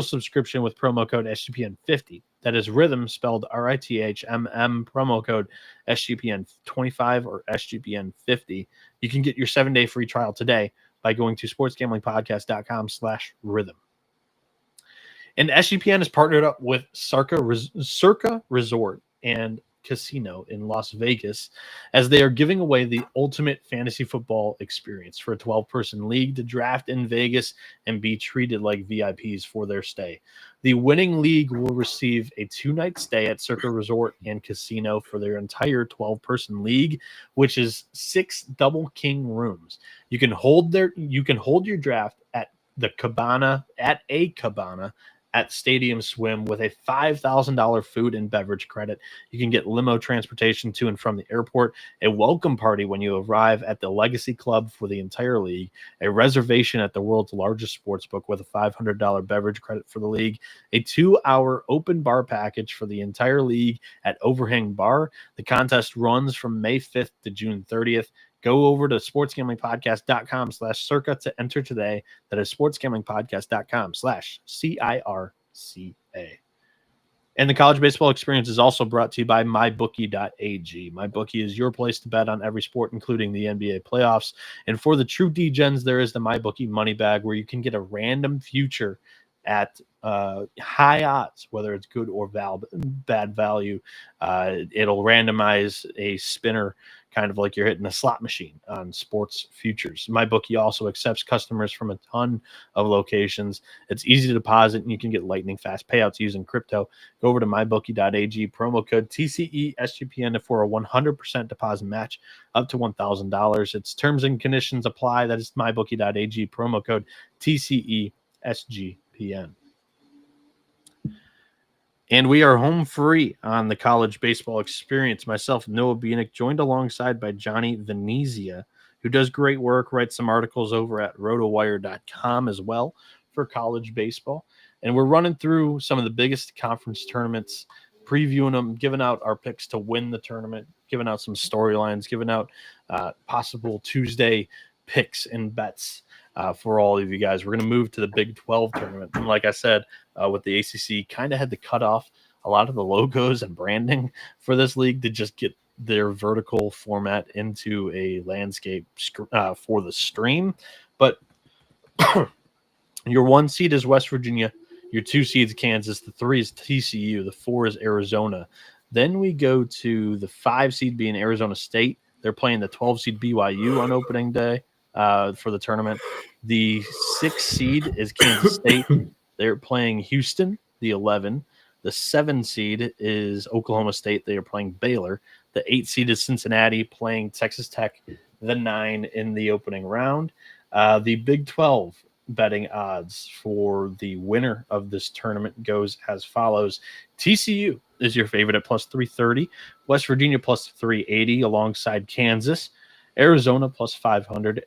subscription with promo code SGPN50. That is Rhythm, spelled RITHMM, promo code SGPN25 or SGPN50. You can get your 7-day free trial today by going to sportsgamblingpodcast.com/rhythm. And SGPN is partnered up with Circa Resort and Casino in Las Vegas, as they are giving away the ultimate fantasy football experience for a 12-person league to draft in Vegas and be treated like VIPs for their stay. The winning league will receive a 2-night stay at Circa Resort and Casino for their entire 12-person league, which is 6 double king rooms. You can hold your draft at a cabana at Stadium Swim with a $5,000 food and beverage credit. You can get limo transportation to and from the airport, a welcome party when you arrive at the Legacy Club for the entire league, a reservation at the world's largest sports book with a $500 beverage credit for the league, a 2-hour open bar package for the entire league at Overhang Bar. The contest runs from May 5th to June 30th. Go over to sportsgamblingpodcast.com/circa to enter today. That is sportsgamblingpodcast.com/CIRCA. And the college baseball experience is also brought to you by mybookie.ag. MyBookie is your place to bet on every sport, including the NBA playoffs. And for the true Degens, there is the MyBookie money bag, where you can get a random future at high odds, whether it's good or bad value. It'll randomize a spinner, kind of like you're hitting a slot machine on sports futures. MyBookie also accepts customers from a ton of locations. It's easy to deposit, and you can get lightning fast payouts using crypto. Go over to mybookie.ag, promo code TCESGPN for a 100% deposit match up to $1,000. Its terms and conditions apply. That is mybookie.ag, promo code TCESGPN. And we are home free on the college baseball experience. Myself, Noah Bieniek, joined alongside by Johnny Venezia, who does great work, writes some articles over at rotowire.com as well for college baseball. And we're running through some of the biggest conference tournaments, previewing them, giving out our picks to win the tournament, giving out some storylines, giving out possible Tuesday picks and bets for all of you guys. We're going to move to the Big 12 tournament. And like I said, with the ACC, kind of had to cut off a lot of the logos and branding for this league to just get their vertical format into a landscape for the stream. But your 1 seed is West Virginia, your 2 seeds Kansas, the 3 is TCU, the 4 is Arizona. Then we go to the 5 seed being Arizona State. They're playing the 12 seed BYU on opening day for the tournament. The 6 seed is Kansas State. They're playing Houston, the 11. The 7 seed is Oklahoma State. They are playing Baylor. The 8 seed is Cincinnati playing Texas Tech, the 9 in the opening round. The Big 12 betting odds for the winner of this tournament goes as follows. TCU is your favorite at plus 330. West Virginia plus 380 alongside Kansas. Arizona plus 500,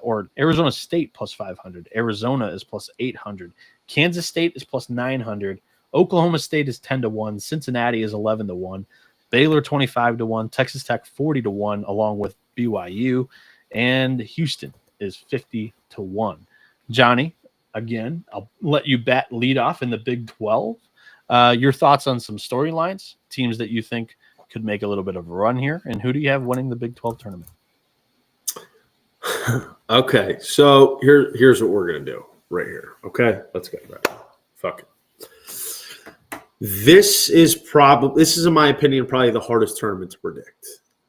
or Arizona State plus 500. Arizona is plus 800. Kansas State is plus 900. Oklahoma State is 10-1. Cincinnati is 11-1. Baylor 25-1. Texas Tech 40-1, along with BYU. And Houston is 50-1. Johnny, again, I'll let you lead off in the Big 12. Your thoughts on some storylines, teams that you think could make a little bit of a run here, and who do you have winning the Big 12 tournament? Okay, so here's what we're gonna do right here. Okay, let's get ready. Fuck it. This is, in my opinion, probably the hardest tournament to predict.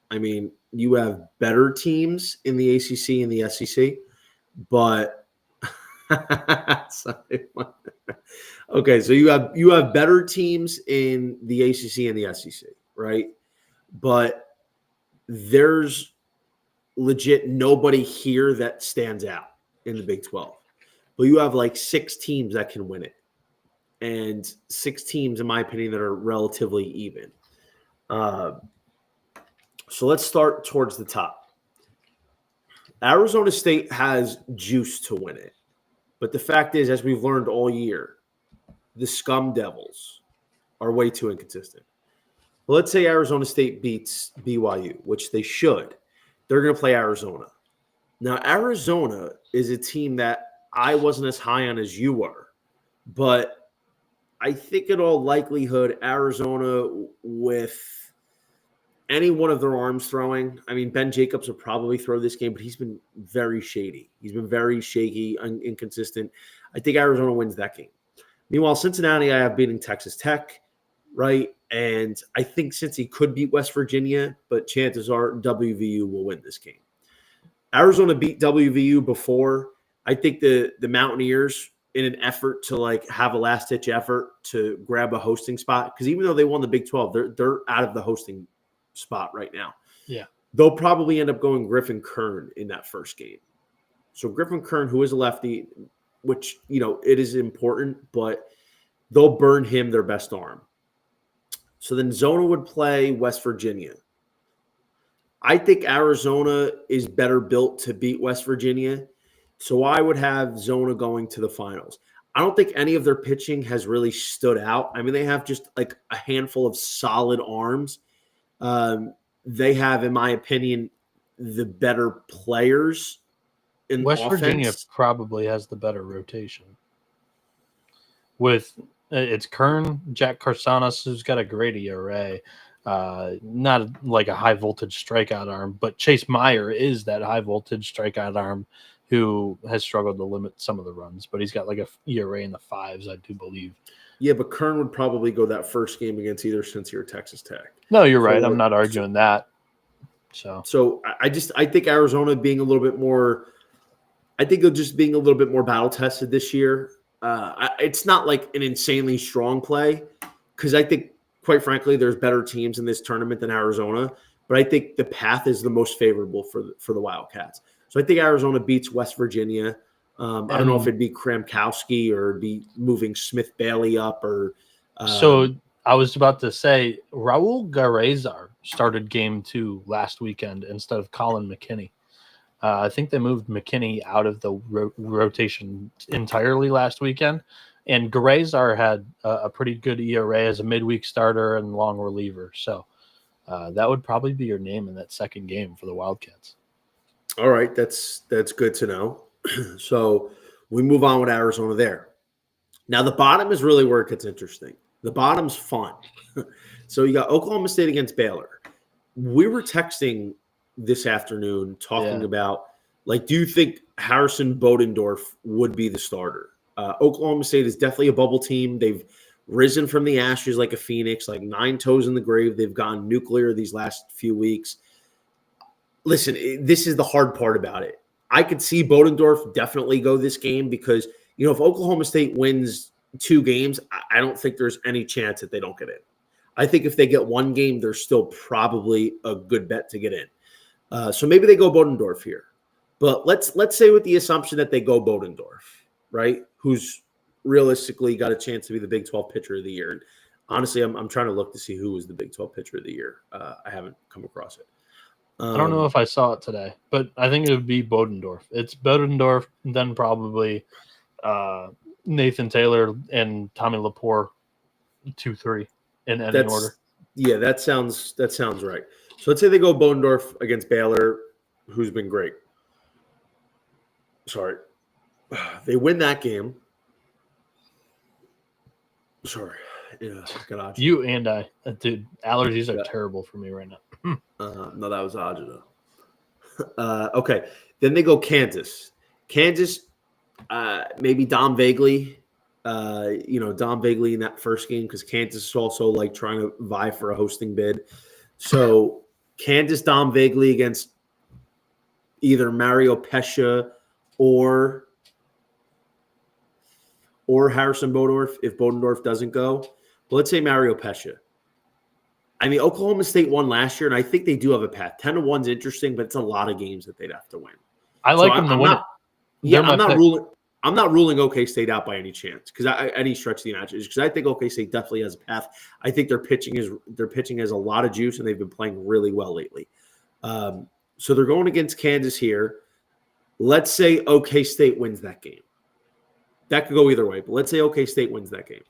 I mean, you have better teams in the ACC and the SEC, but okay, so you have better teams in the ACC and the SEC, right? But there's legit nobody here that stands out in the Big 12. But you have like 6 teams that can win it. And 6 teams, in my opinion, that are relatively even. So let's start towards the top. Arizona State has juice to win it. But the fact is, as we've learned all year, the Scum Devils are way too inconsistent. Well, let's say Arizona State beats BYU, which they should. They're going to play Arizona. Now, Arizona is a team that I wasn't as high on as you were, but I think in all likelihood, Arizona, with any one of their arms throwing, I mean, Ben Jacobs will probably throw this game, but he's been very shady. He's been very shaky, inconsistent. I think Arizona wins that game. Meanwhile, Cincinnati, I have beating Texas Tech, right? And I think Cincy could beat West Virginia, but chances are WVU will win this game. Arizona beat WVU before. I think the Mountaineers, in an effort to like have a last-ditch effort to grab a hosting spot, because even though they won the Big 12, they're out of the hosting spot right now. Yeah. They'll probably end up going Griffin Kern in that first game. So Griffin Kern, who is a lefty, which, you know, it is important, but they'll burn him their best arm. So then Zona would play West Virginia. I think Arizona is better built to beat West Virginia. So I would have Zona going to the finals. I don't think any of their pitching has really stood out. I mean, they have just like a handful of solid arms. They have, in my opinion, the better players in West offense. Virginia probably has the better rotation. With it's Kern, Jack Carsanas, who's got a great ERA. Not like a high voltage strikeout arm, but Chase Meyer is that high voltage strikeout arm who has struggled to limit some of the runs, but he's got like a ERA in the 5s, I do believe. Yeah, but Kern would probably go that first game against either Cincy or Texas Tech. No, you're right. I'm not arguing that. So I think Arizona being a little bit more, I think they're just being a little bit more battle tested this year. It's not like an insanely strong play, because I think, quite frankly, there's better teams in this tournament than Arizona. But I think the path is the most favorable for the Wildcats. So I think Arizona beats West Virginia. I don't know if it'd be Kramkowski or it'd be moving Smith Bailey up or. So I was about to say Raul Garezar started game 2 last weekend instead of Colin McKinney. I think they moved McKinney out of the rotation entirely last weekend. And Garezar had a pretty good ERA as a midweek starter and long reliever. So that would probably be your name in that second game for the Wildcats. All right, that's good to know. So we move on with Arizona there. Now the bottom is really where it gets interesting. The bottom's fun. So you got Oklahoma State against Baylor. we were texting this afternoon talking about, like, do you think Harrison Bodendorf would be the starter? Oklahoma State is definitely a bubble team. They've risen from the ashes like a phoenix, like 9 toes in the grave. They've gone nuclear these last few weeks. Listen, this is the hard part about it. I could see Bodendorf definitely go this game because, if Oklahoma State wins 2 games, I don't think there's any chance that they don't get in. I think if they get 1 game, there's still probably a good bet to get in. So maybe they go Bodendorf here. But let's say with the assumption that they go Bodendorf, right, who's realistically got a chance to be the Big 12 pitcher of the year. And honestly, I'm trying to look to see who was the Big 12 pitcher of the year. I haven't come across it. I don't know if I saw it today, but I think it would be Bodendorf. It's Bodendorf, then probably Nathan Taylor and Tommy Lepore, 2-3 in any order. Yeah, that sounds right. So let's say they go Bodendorf against Baylor, who's been great. Sorry. They win that game. Sorry. Yeah, God. You and I. Dude, allergies are terrible for me right now. No, that was agita. Okay. Then they go Kansas. Kansas, maybe Dom Vagley. Dom Vagley in that first game because Kansas is also like trying to vie for a hosting bid. So Kansas, Dom Vagley against either Mario Pescia or Harrison Bodendorf if Bodendorf doesn't go. But let's say Mario Pescia. I mean, Oklahoma State won last year, and I think they do have a path. 10-1 is interesting, but it's a lot of games that they'd have to win. I like them to win it. Yeah, I'm not ruling OK State out by any chance because any stretch of the imagination because I think OK State definitely has a path. I think their pitching has a lot of juice, and they've been playing really well lately. So they're going against Kansas here. Let's say OK State wins that game. That could go either way, but let's say OK State wins that game.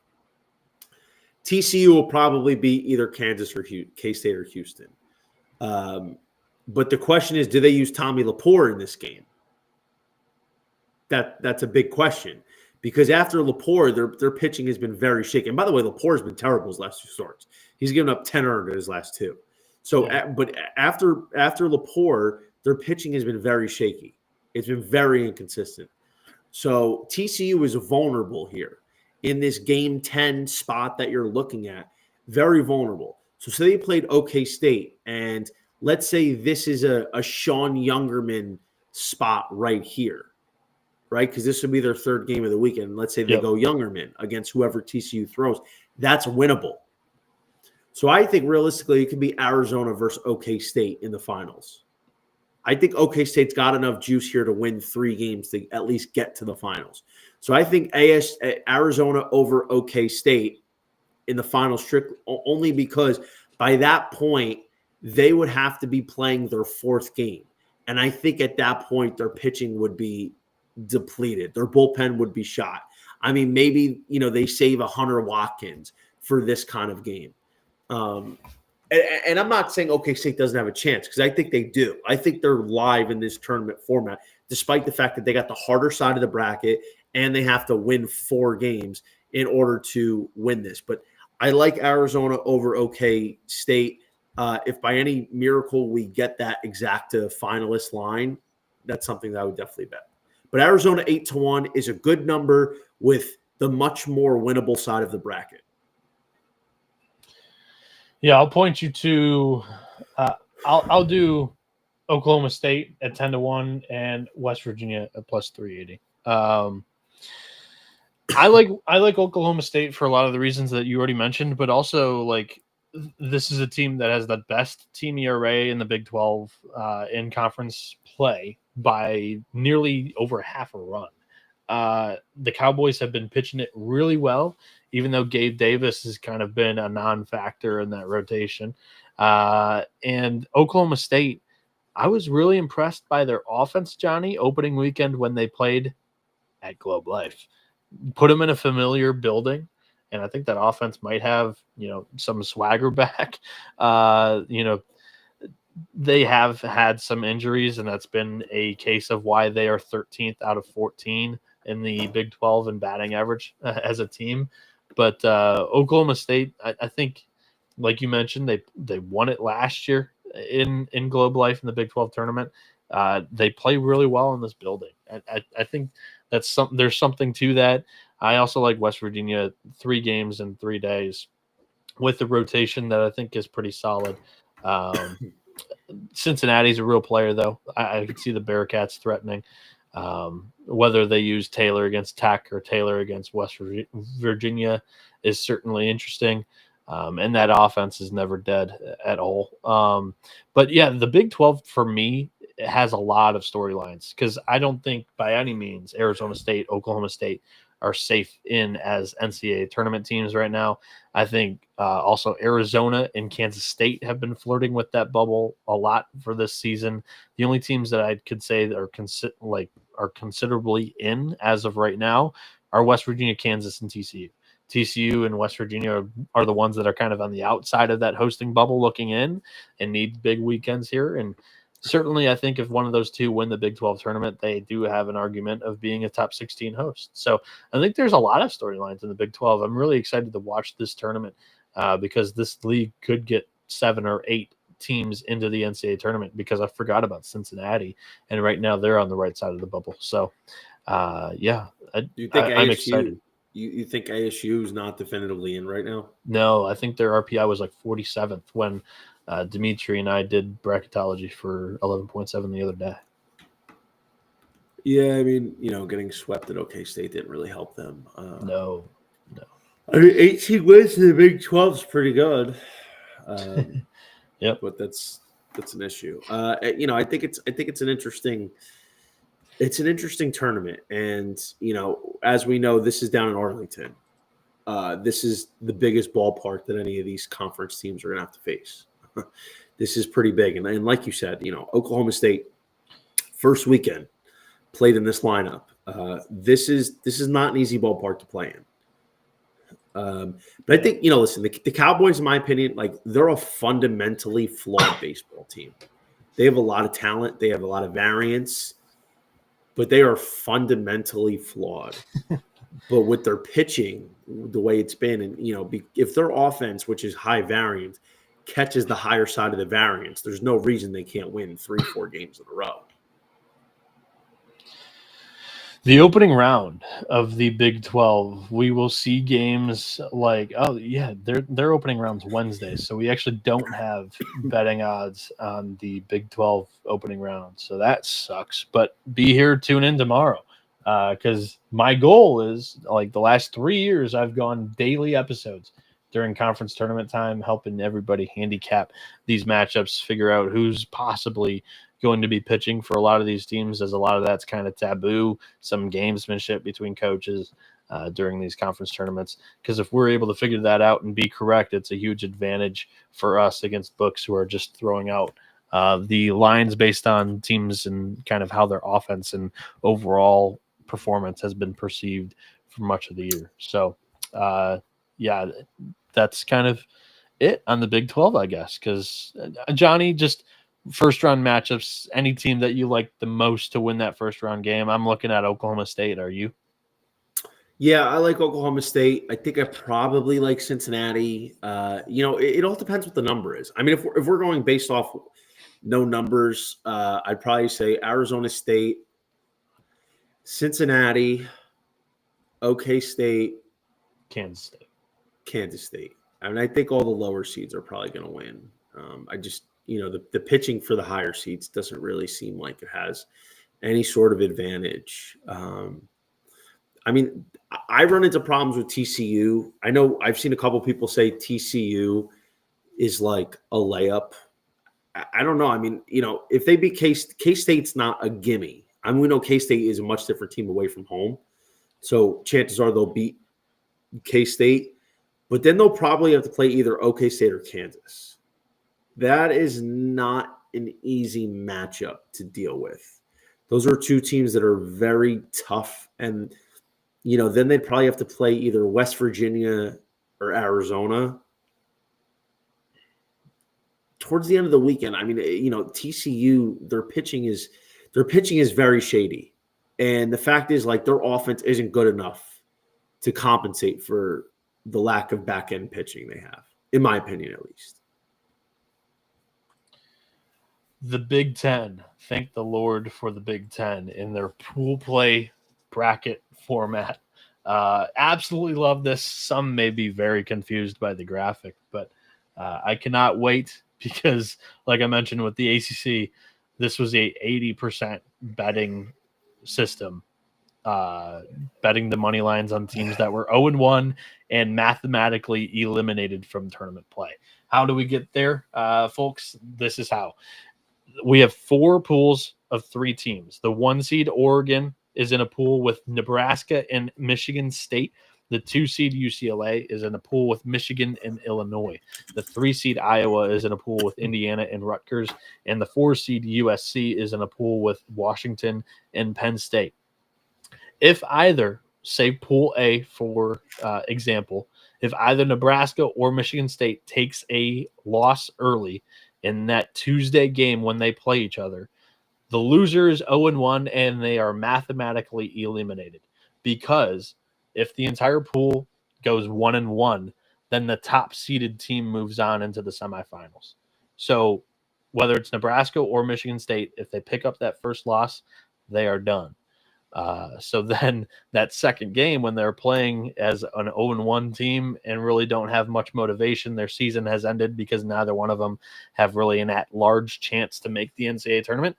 TCU will probably be either Kansas or K-State or Houston. But the question is, do they use Tommy Lepore in this game? That's a big question because after Lepore, their pitching has been very shaky. And by the way, Lepore has been terrible his last 2 starts. He's given up 10 earned in his last 2. So, but after Lepore, their pitching has been very shaky. It's been very inconsistent. So TCU is vulnerable here in this game 10 spot that you're looking at. Very vulnerable. So say they played OK State, and let's say this is a Sean Youngerman spot right here, right? Because this would be their 3rd game of the weekend. Let's say they go Youngerman against whoever TCU throws. That's winnable. So I think realistically it could be Arizona versus OK State in the finals. I think OK State's got enough juice here to win 3 games to at least get to the finals. So I think Arizona over OK State in the finals strictly only because by that point they would have to be playing their 4th game. And I think at that point their pitching would be depleted. Their bullpen would be shot. I mean, maybe, they save a Hunter Watkins for this kind of game. And I'm not saying OK State doesn't have a chance because I think they do. I think they're live in this tournament format, despite the fact that they got the harder side of the bracket and they have to win 4 games in order to win this. But I like Arizona over OK State. If by any miracle we get that exacta finalist line, that's something that I would definitely bet. But Arizona 8-1 is a good number with the much more winnable side of the bracket. Yeah, I'll point you to I'll do Oklahoma State at 10-1 and West Virginia at plus 380. I like Oklahoma State for a lot of the reasons that you already mentioned, but also like this is a team that has the best team ERA in the Big 12 in conference play by nearly over half a run. The Cowboys have been pitching it really well, even though Gabe Davis has kind of been a non-factor in that rotation. And Oklahoma State, I was really impressed by their offense, Johnny, opening weekend when they played at Globe Life. Put them in a familiar building, and I think that offense might have, some swagger back. They have had some injuries, and that's been a case of why they are 13th out of 14 in the Big 12 in batting average as a team. But Oklahoma State, I think, like you mentioned, they won it last year in Globe Life in the Big 12 tournament. They play really well in this building. I think there's something to that. I also like West Virginia, 3 games in 3 days with the rotation that I think is pretty solid. Cincinnati's a real player, though. I could see the Bearcats threatening. Whether they use Taylor against Tech or Taylor against West Virginia is certainly interesting. And that offense is never dead at all. But yeah, the Big 12 for me has a lot of storylines because I don't think by any means Arizona State, Oklahoma State are safe in as NCAA tournament teams right now. I think also Arizona and Kansas State have been flirting with that bubble a lot for this season. The only teams that I could say that are considerably in as of right now are West Virginia, Kansas, and TCU. TCU and West Virginia are the ones that are kind of on the outside of that hosting bubble looking in and need big weekends here. And certainly I think if one of those two win the Big 12 tournament, they do have an argument of being a top 16 host. So I think there's a lot of storylines in the Big 12. I'm really excited to watch this tournament because this league could get 7 or 8 teams into the NCAA tournament because I forgot about Cincinnati. And right now they're on the right side of the bubble. So I'm excited. You think ASU is not definitively in right now? No, I think their RPI was like 47th when Dimitri and I did bracketology for 11.7 the other day. Yeah, I mean, getting swept at OK State didn't really help them. No. I mean, 18 wins in the Big 12 is pretty good. Yep. But that's an issue. I think it's an interesting. It's an interesting tournament, and as we know, this is down in Arlington. This is the biggest ballpark that any of these conference teams are going to have to face. This is pretty big, and like you said, Oklahoma State first weekend played in this lineup. This is not an easy ballpark to play in. But I think listen, the Cowboys, in my opinion, they're a fundamentally flawed baseball team. They have a lot of talent. They have a lot of variance. But they are fundamentally flawed. But with their pitching, the way it's been, and if their offense, which is high variant, catches the higher side of the variance, there's no reason they can't win 3-4 games in a row. The opening round of the Big 12, we will see games their opening round's Wednesday, so we actually don't have betting odds on the Big 12 opening round, so that sucks. But be here, tune in tomorrow, because my goal is, the last 3 years, I've gone daily episodes during conference tournament time, helping everybody handicap these matchups, figure out who's possibly going to be pitching for a lot of these teams, as a lot of that's kind of taboo, some gamesmanship between coaches during these conference tournaments. Because if we're able to figure that out and be correct, it's a huge advantage for us against books who are just throwing out the lines based on teams and kind of how their offense and overall performance has been perceived for much of the year. So, that's kind of it on the Big 12, I guess. Because, Johnny, just – first round matchups, any team that you like the most to win that first round game? I'm looking at Oklahoma State. Are you? Yeah, I like Oklahoma State. I think I probably like Cincinnati. It all depends what the number is. I mean, if we're going based off no numbers, I'd probably say Arizona State, Cincinnati, OK State, Kansas State. I mean, I think all the lower seeds are probably going to win. The pitching for the higher seeds doesn't really seem like it has any sort of advantage. I mean, I run into problems with TCU. I know I've seen a couple people say TCU is like a layup. I don't know. I mean, if they beat K-State's not a gimme. I mean, we know K-State is a much different team away from home. So chances are they'll beat K-State. But then they'll probably have to play either OK State or Kansas. That is not an easy matchup to deal with. Those are two teams that are very tough. And, then they'd probably have to play either West Virginia or Arizona. Towards the end of the weekend, I mean, TCU, their pitching is very shady. And the fact is, their offense isn't good enough to compensate for the lack of back-end pitching they have, in my opinion, at least. The Big Ten. Thank the Lord for the Big Ten in their pool play bracket format. Absolutely love this. Some may be very confused by the graphic, but I cannot wait because, like I mentioned with the ACC, this was a 80% betting system, betting the money lines on teams that were 0-1 and mathematically eliminated from tournament play. How do we get there, folks? This is how. We have 4 pools of 3 teams. The 1 seed Oregon is in a pool with Nebraska and Michigan State. The 2 seed UCLA is in a pool with Michigan and Illinois. The 3 seed Iowa is in a pool with Indiana and Rutgers. And the 4 seed USC is in a pool with Washington and Penn State. If either, say pool A for example, if either Nebraska or Michigan State takes a loss early in that Tuesday game when they play each other, the loser is 0-1 and they are mathematically eliminated, because if the entire pool goes 1-1, then the top seeded team moves on into the semifinals. So whether it's Nebraska or Michigan State, if they pick up that first loss, they are done. So then that second game, when they're playing as an 0-1 team and really don't have much motivation, their season has ended because neither one of them have really an at-large chance to make the NCAA tournament.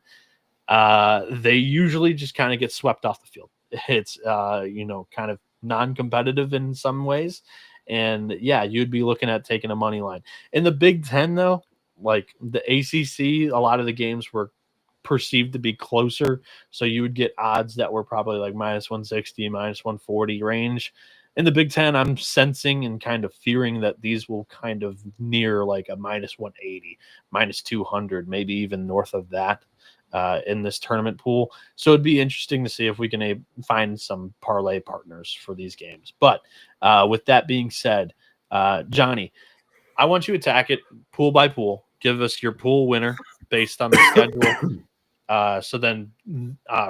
They usually just kind of get swept off the field. It's, kind of non-competitive in some ways. And yeah, you'd be looking at taking a money line. In the Big Ten, though, like the ACC, a lot of the games were perceived to be closer. So you would get odds that were probably like minus 160, minus 140 range. In the Big Ten, I'm sensing and kind of fearing that these will kind of near like a minus 180, minus 200, maybe even north of that in this tournament pool. So it'd be interesting to see if we can find some parlay partners for these games. But with that being said, Johnny, I want you to attack it pool by pool. Give us your pool winner based on the schedule. So then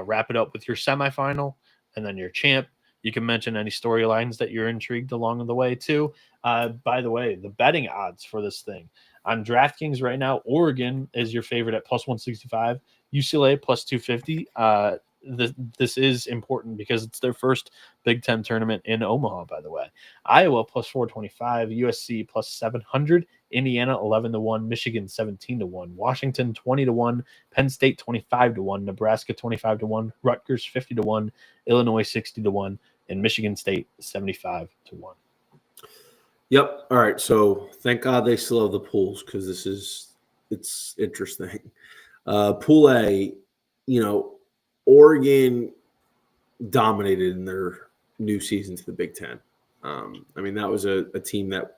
wrap it up with your semifinal and then your champ. You can mention any storylines that you're intrigued along the way too. By the way, the betting odds for this thing on DraftKings right now, Oregon is your favorite at plus 165, UCLA plus 250. This is important because it's their first Big Ten tournament in Omaha, by the way. Iowa plus 425, USC plus 700, Indiana 11-1, Michigan 17-1, Washington 20-1, Penn State 25-1, Nebraska 25-1, Rutgers 50-1, Illinois 60-1, and Michigan State 75-1. Yep. All right. So thank God they still have the pools, because it's interesting. Pool A, Oregon dominated in their new season to the Big Ten. That was a team that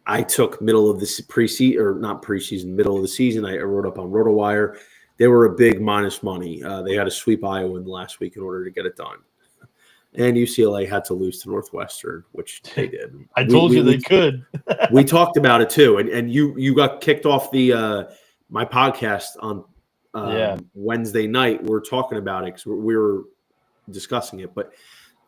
I took middle of the preseason, or not preseason, middle of the season. I wrote up on RotoWire. They were a big minus money. They had to sweep Iowa in the last week in order to get it done. And UCLA had to lose to Northwestern, which they did. I told you they could. We talked about it too, and you got kicked off the my podcast on Wednesday night. We're talking about it because we were discussing it. But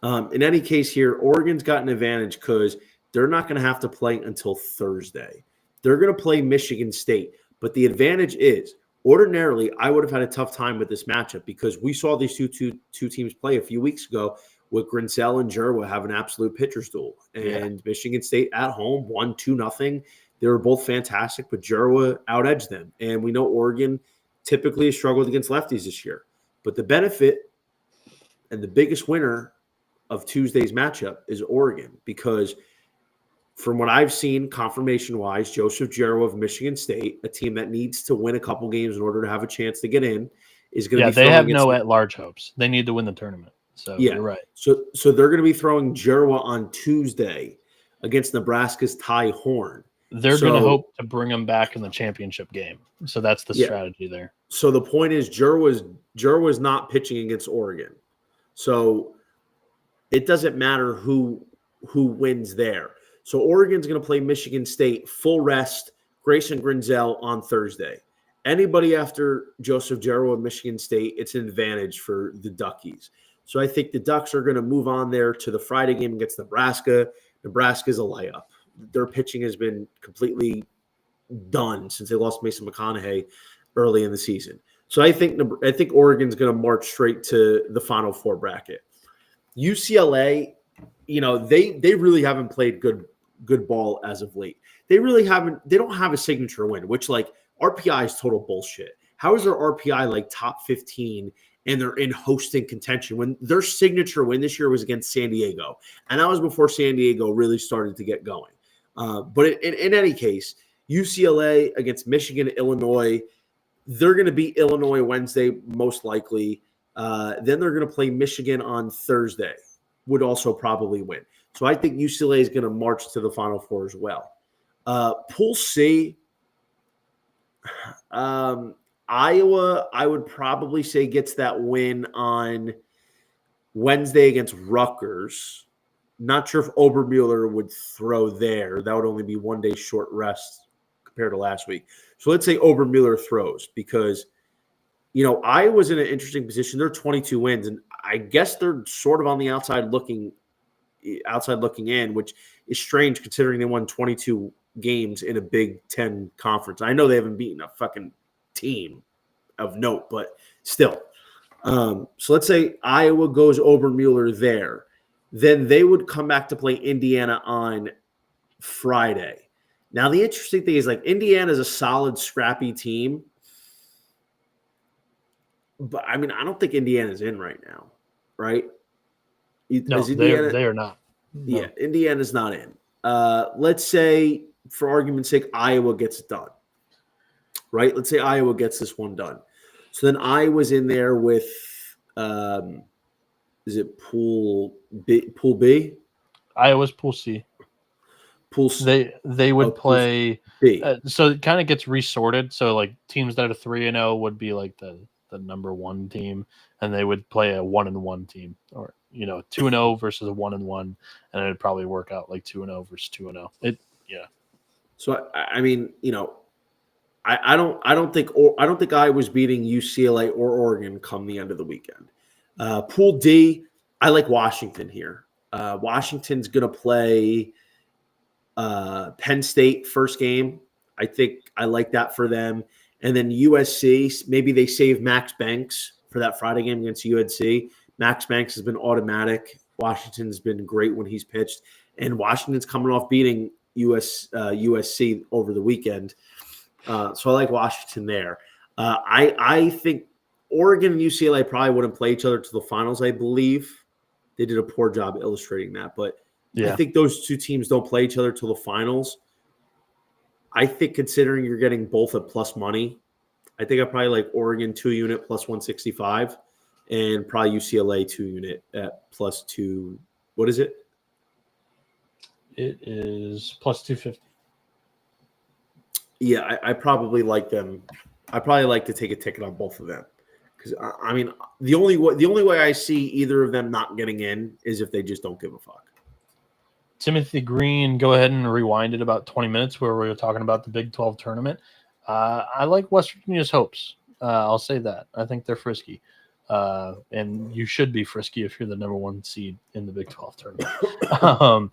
in any case, here Oregon's got an advantage because they're not going to have to play until Thursday. They're going to play Michigan State, but the advantage is, ordinarily, I would have had a tough time with this matchup because we saw these two teams play a few weeks ago with Grinzel and Jerwa have an absolute pitcher's duel. And Michigan State at home won 2-0. They were both fantastic, but Jerwa out-edged them. And we know Oregon typically has struggled against lefties this year. But the benefit and the biggest winner of Tuesday's matchup is Oregon, because from what I've seen, confirmation-wise, Joseph Jerwa of Michigan State, a team that needs to win a couple games in order to have a chance to get in, is going to be they have no at-large hopes. They need to win the tournament. So you're right. So they're going to be throwing Jerwa on Tuesday against Nebraska's Ty Horn. They're going to hope to bring him back in the championship game. So that's the strategy there. So the point is Jerwa's not pitching against Oregon. So it doesn't matter who wins there. So Oregon's going to play Michigan State full rest, Grayson Grinzel on Thursday. Anybody after Joseph Jerwa of Michigan State, it's an advantage for the Duckies. So I think the Ducks are going to move on there to the Friday game against Nebraska. Nebraska's a layup. Their pitching has been completely done since they lost Mason McConaughey. early in the season. So I think Oregon's going to march straight to the Final Four bracket. UCLA, they really haven't played good ball as of late. They really haven't. They don't have a signature win, which like RPI is total bullshit. How is their RPI like top 15 and they're in hosting contention when their signature win this year was against San Diego, and that was before San Diego really started to get going. But in any case, UCLA against Michigan, Illinois, they're going to beat Illinois Wednesday most likely. Then they're going to play Michigan on Thursday, would also probably win. So I think UCLA is going to march to the Final Four as well. Pool C, Iowa, I would probably say gets that win on Wednesday against Rutgers. Not sure if Obermuller would throw there. That would only be 1 day short rest compared to last week. So let's say Obermuller throws because, Iowa's in an interesting position. They're 22 wins, and I guess they're sort of on the outside looking in, which is strange considering they won 22 games in a Big Ten conference. I know they haven't beaten a fucking team of note, but still. So let's say Iowa goes Obermuller there. Then they would come back to play Indiana on Friday. Now, the interesting thing is, like, Indiana is a solid, scrappy team. But, I mean, I don't think Indiana's in right now, right? No, they are not. No. Yeah, Indiana's not in. Let's say, for argument's sake, Iowa gets it done, right? Let's say Iowa gets this one done. So then Iowa's in there with is it Pool B? Iowa's Pool C. Pool C. They would play B. So it kind of gets resorted. So like teams that are 3-0 would be like the number one team, and they would play a 1-1 team, or 2-0 versus a 1-1, and it would probably work out like 2-0 versus 2-0. So I mean, I don't think Iowa's beating UCLA or Oregon come the end of the weekend. Pool D, I like Washington here. Washington's going to play Penn State first game. I think I like that for them. And then USC, maybe they save Max Banks for that Friday game against UNC. Max Banks has been automatic. Washington's been great when he's pitched. And Washington's coming off beating USC over the weekend. So I like Washington there. I think Oregon and UCLA probably wouldn't play each other to the finals, I believe. They did a poor job illustrating that. But yeah. I think those two teams don't play each other till the finals. I think considering you're getting both at plus money, I think I probably like Oregon 2-unit plus 165 and probably UCLA 2-unit at plus 2. What is it? It is plus 250. Yeah, I probably like them. I probably like to take a ticket on both of them because I mean the only way I see either of them not getting in is if they just don't give a fuck. Timothy Green, go ahead and rewind it about 20 minutes where we were talking about the Big 12 tournament. I like West Virginia's hopes. I'll say that. I think they're frisky. And you should be frisky if you're the number one seed in the Big 12 tournament.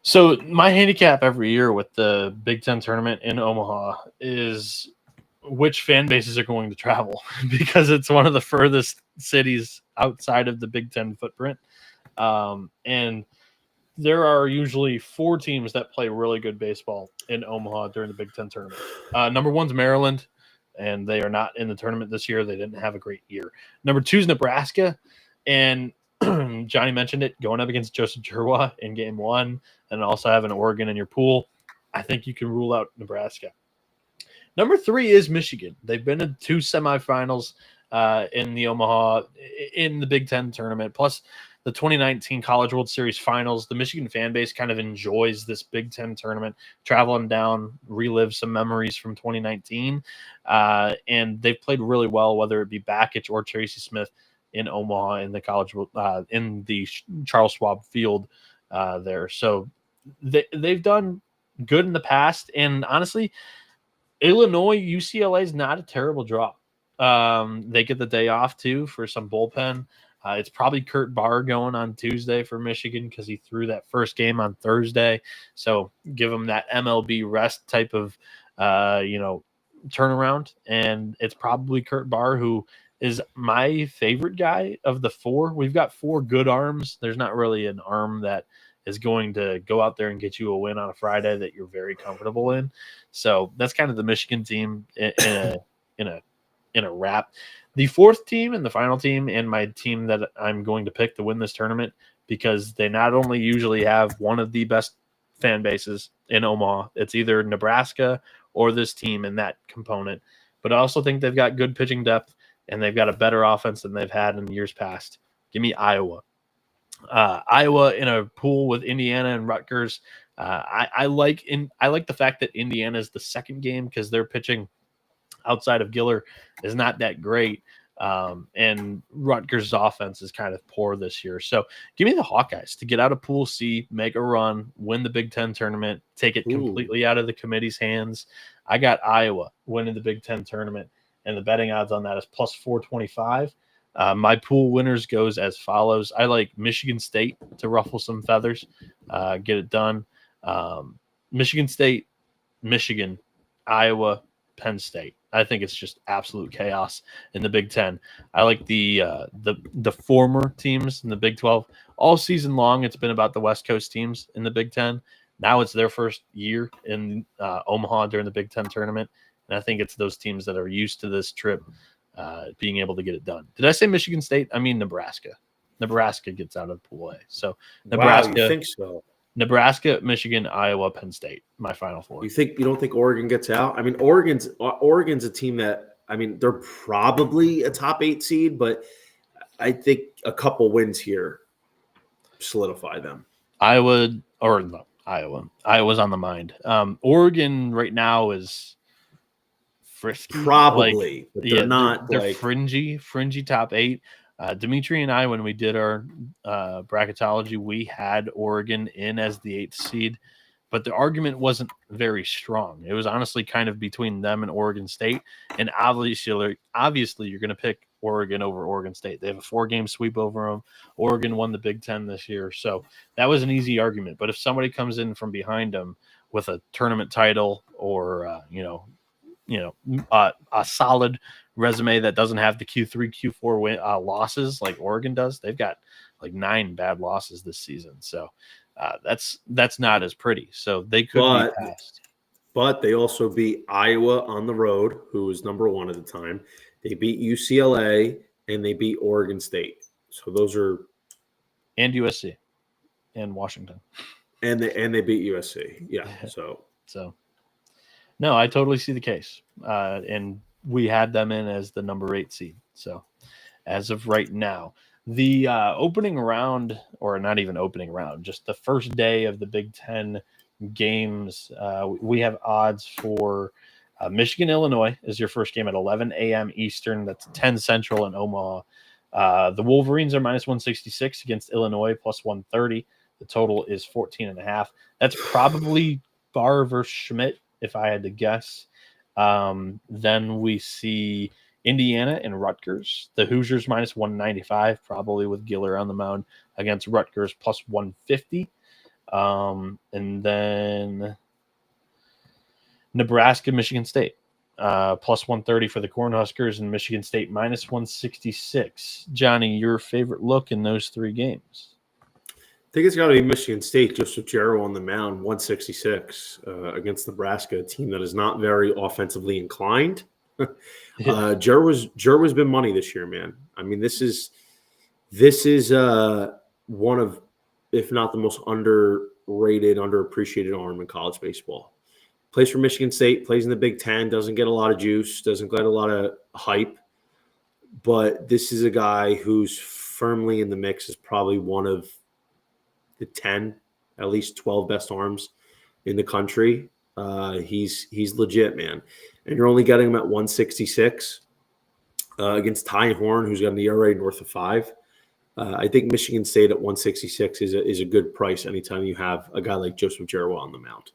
So my handicap every year with the Big Ten tournament in Omaha is which fan bases are going to travel because it's one of the furthest cities outside of the Big Ten footprint. And there are usually 4 teams that play really good baseball in Omaha during the Big Ten tournament. Number 1's Maryland, and they are not in the tournament this year. They didn't have a great year. Number 2 is Nebraska, and Johnny mentioned it, going up against Joseph Jerwa in game 1, and also having Oregon in your pool. I think you can rule out Nebraska. Number 3 is Michigan. They've been in 2 semifinals in the Omaha, in the Big Ten tournament, plus the 2019 College World Series finals. The Michigan fan base kind of enjoys this Big Ten tournament, traveling down, relive some memories from 2019. And they've played really well, whether it be Bakich or Tracy Smith in Omaha in the in the Charles Schwab Field there. So they've done good in the past. And honestly, Illinois, UCLA is not a terrible draw. They get the day off too for some bullpen. It's probably Kurt Barr going on Tuesday for Michigan because he threw that first game on Thursday. So give him that MLB rest type of, turnaround, and it's probably Kurt Barr, who is my favorite guy of the four. We've got four good arms. There's not really an arm that is going to go out there and get you a win on a Friday that you're very comfortable in. So that's kind of the Michigan team in a wrap. The fourth team and the final team, and my team that I'm going to pick to win this tournament, because they not only usually have one of the best fan bases in Omaha, it's either Nebraska or this team in that component, but I also think they've got good pitching depth and they've got a better offense than they've had in years past. Give me Iowa. Iowa in a pool with Indiana and Rutgers. I like the fact that Indiana is the second game because their pitching outside of Giller is not that great. And Rutgers' offense is kind of poor this year. So give me the Hawkeyes to get out of Pool C, make a run, win the Big Ten tournament, take it completely out of the committee's hands. I got Iowa winning the Big Ten tournament, and the betting odds on that is plus 425. My pool winners goes as follows. I like Michigan State to ruffle some feathers, get it done. Michigan State, Michigan, Iowa, Penn State. I think it's just absolute chaos in the Big Ten. I like the former teams in the Big 12. All season long, it's been about the West Coast teams in the Big Ten. Now it's their first year in Omaha during the Big Ten tournament, and I think it's those teams that are used to this trip being able to get it done. Did I say Michigan State? I mean Nebraska. Nebraska gets out of Pool A. So Nebraska. Wow, you think so? Nebraska, Michigan, Iowa, Penn State. My final four. You don't think Oregon gets out? I mean, Oregon's a team that, I mean, they're probably a top 8 seed, but I think a couple wins here solidify them. Iowa's on the mind. Oregon right now is frisky. Probably, but they're not. They're fringy top 8. Dimitri and I, when we did our bracketology, we had Oregon in as the 8th seed, but the argument wasn't very strong. It was honestly kind of between them and Oregon State, and obviously you're going to pick Oregon over Oregon State. They have a 4-game sweep over them. Oregon won the Big Ten this year, so that was an easy argument. But if somebody comes in from behind them with a tournament title or a solid resume that doesn't have the Q3, Q4 losses like Oregon does, they've got like 9 bad losses this season. So that's not as pretty. So they could be passed. But they also beat Iowa on the road, who was number 1 at the time. They beat UCLA and they beat Oregon State. So those are and USC and Washington. And they beat USC. Yeah. So no, I totally see the case. And we had them in as the number 8 seed. So as of right now, the opening round, or not even opening round, just the first day of the Big Ten games, we have odds for Michigan, Illinois is your first game at 11 a.m. Eastern. That's 10 Central in Omaha. The Wolverines are minus 166 against Illinois, plus 130. The total is 14.5. That's probably Barr versus Schmidt, if I had to guess. Then we see Indiana and Rutgers. The Hoosiers minus 195, probably with Giller on the mound, against Rutgers plus 150. And then Nebraska, Michigan State, plus 130 for the Cornhuskers, and Michigan State minus 166. Johnny, your favorite look in those 3 games? I think it's got to be Michigan State, just with Jarrow on the mound, 166 against Nebraska, a team that is not very offensively inclined. Jarrow's been money this year, man. I mean, this is one of, if not the most underrated, underappreciated arm in college baseball. Plays for Michigan State, plays in the Big Ten, doesn't get a lot of juice, doesn't get a lot of hype. But this is a guy who's firmly in the mix as probably one of the 10, at least 12 best arms in the country. He's legit, man. And you're only getting him at 166 against Ty Horn, who's got an ERA north of 5. I think Michigan State at 166 is a good price anytime you have a guy like Joseph Jarrow on the mound.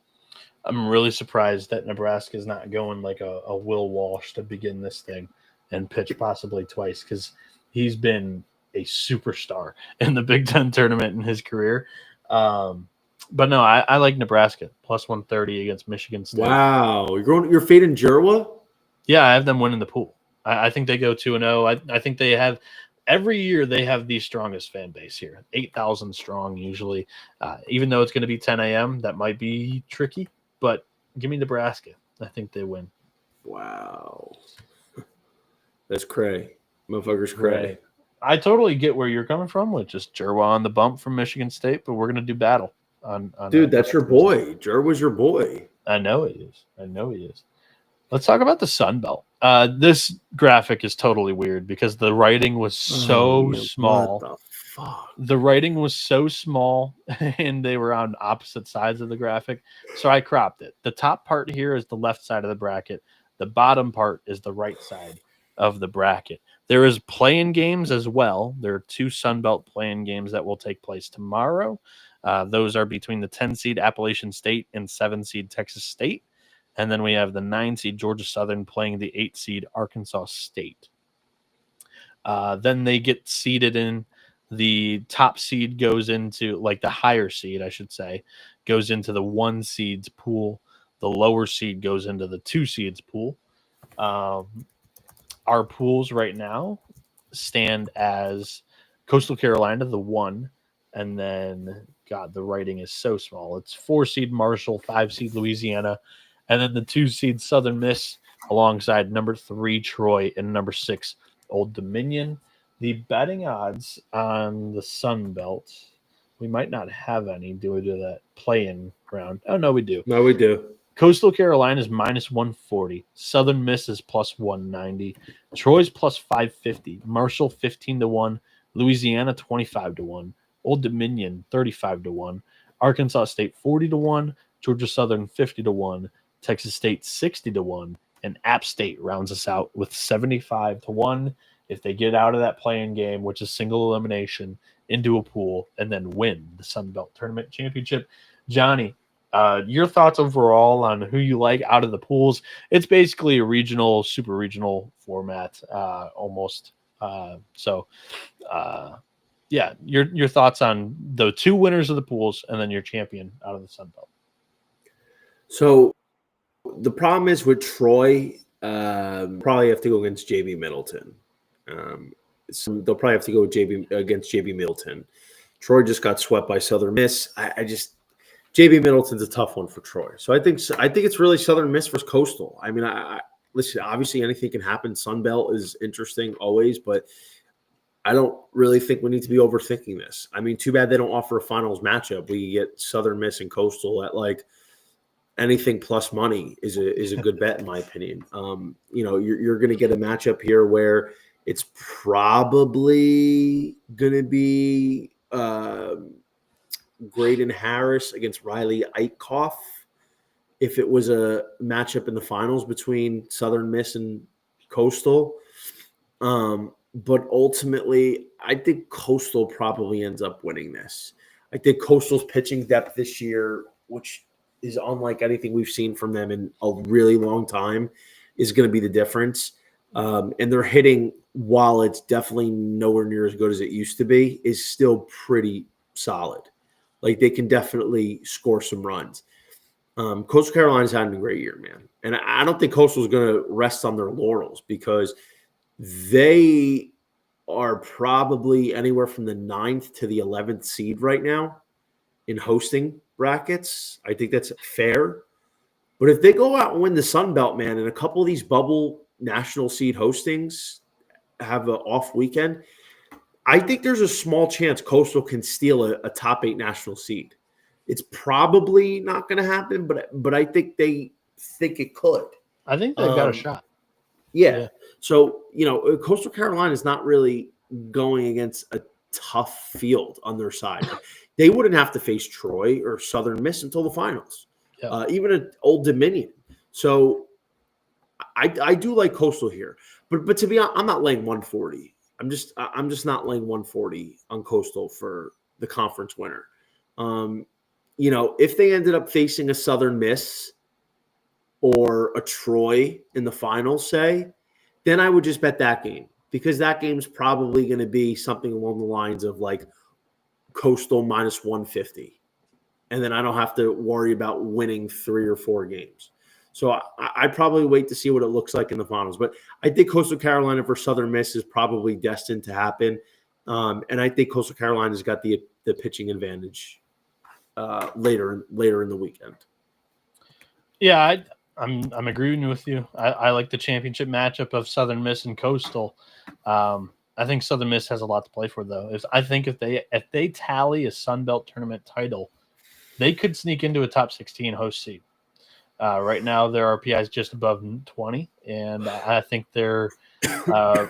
I'm really surprised that Nebraska is not going like a Will Walsh to begin this thing and pitch possibly twice, because he's been a superstar in the Big Ten tournament in his career. But no, I like Nebraska plus 130 against Michigan State. Wow, you're fading Jarrow? Yeah, I have them winning the pool. I think they go 2-0. I think they have every year they have the strongest fan base here, 8,000 strong usually. Even though it's going to be 10 a.m., that might be tricky. But give me Nebraska. I think they win. Wow, that's cray, motherfuckers, cray. Right. I totally get where you're coming from with just Jerwa on the bump from Michigan State, but we're going to do battle on Dude, that's your boy. Jer was your boy. I know he is. Let's talk about the Sun Belt. This graphic is totally weird because the writing was so small. What the fuck? The writing was so small, and they were on opposite sides of the graphic, so I cropped it. The top part here is the left side of the bracket. The bottom part is the right side of the bracket. There is play-in games as well. There are 2 Sun Belt play-in games that will take place tomorrow. Those are between the 10-seed Appalachian State and 7-seed Texas State. And then we have the 9-seed Georgia Southern playing the 8-seed Arkansas State. Then they get seeded in. The top seed goes into, like the higher seed, I should say, goes into the 1 seed's pool. The lower seed goes into the 2 seed's pool. Our pools right now stand as Coastal Carolina, the 1, and then, God, the writing is so small. It's 4-seed Marshall, 5-seed Louisiana, and then the 2-seed Southern Miss alongside number 3 Troy and number 6 Old Dominion. The betting odds on the Sun Belt, we might not have any due to that play-in round. Oh, no, we do. No, we do. Coastal Carolina is minus 140. Southern Miss is plus 190. Troy's plus 550. Marshall 15-1. Louisiana 25-1. Old Dominion 35-1. Arkansas State 40-1. Georgia Southern 50-1. Texas State 60-1. And App State rounds us out with 75-1 if they get out of that play-in game, which is single elimination, into a pool and then win the Sun Belt Tournament Championship. Johnny, your thoughts overall on who you like out of the pools? It's basically a regional, super regional format, almost. Yeah, your thoughts on the 2 winners of the pools and then your champion out of the Sun Belt. So the problem is with Troy, probably have to go against JB Middleton. So they'll probably have to go against JB Middleton. Troy just got swept by Southern Miss. JB Middleton's a tough one for Troy. So I think it's really Southern Miss versus Coastal. I mean, listen, obviously anything can happen. Sun Belt is interesting always, but I don't really think we need to be overthinking this. I mean, too bad they don't offer a finals matchup. We get Southern Miss and Coastal at like anything plus money is a good bet in my opinion. You're going to get a matchup here where it's probably going to be Graydon Harris against Riley Eichhoff if it was a matchup in the finals between Southern Miss and Coastal. But ultimately, I think Coastal probably ends up winning this. I think Coastal's pitching depth this year, which is unlike anything we've seen from them in a really long time, is going to be the difference. And their hitting, while it's definitely nowhere near as good as it used to be, is still pretty solid. Like they can definitely score some runs. Coastal Carolina's having a great year, man. And I don't think Coastal is going to rest on their laurels because they are probably anywhere from the 9th to the 11th seed right now in hosting brackets. I think that's fair. But if they go out and win the Sun Belt, man, and a couple of these bubble national seed hostings have an off weekend, I think there's a small chance Coastal can steal a top 8 national seed. It's probably not going to happen, but I think they think it could. I think they've got a shot. Yeah. So, Coastal Carolina is not really going against a tough field on their side. They wouldn't have to face Troy or Southern Miss until the finals, even an Old Dominion. So I do like Coastal here. But to be honest, I'm not laying 140. I'm just not laying 140 on Coastal for the conference winner. If they ended up facing a Southern Miss or a Troy in the finals, say, then I would just bet that game because that game's probably going to be something along the lines of like Coastal minus 150. And then I don't have to worry about winning 3 or 4 games. So I'd probably wait to see what it looks like in the finals. But I think Coastal Carolina for Southern Miss is probably destined to happen. And I think Coastal Carolina's got the pitching advantage later in the weekend. Yeah, I'm agreeing with you. I like the championship matchup of Southern Miss and Coastal. I think Southern Miss has a lot to play for, though. I think if they tally a Sun Belt tournament title, they could sneak into a top 16 host seed. Right now, their RPI is just above 20, and I think their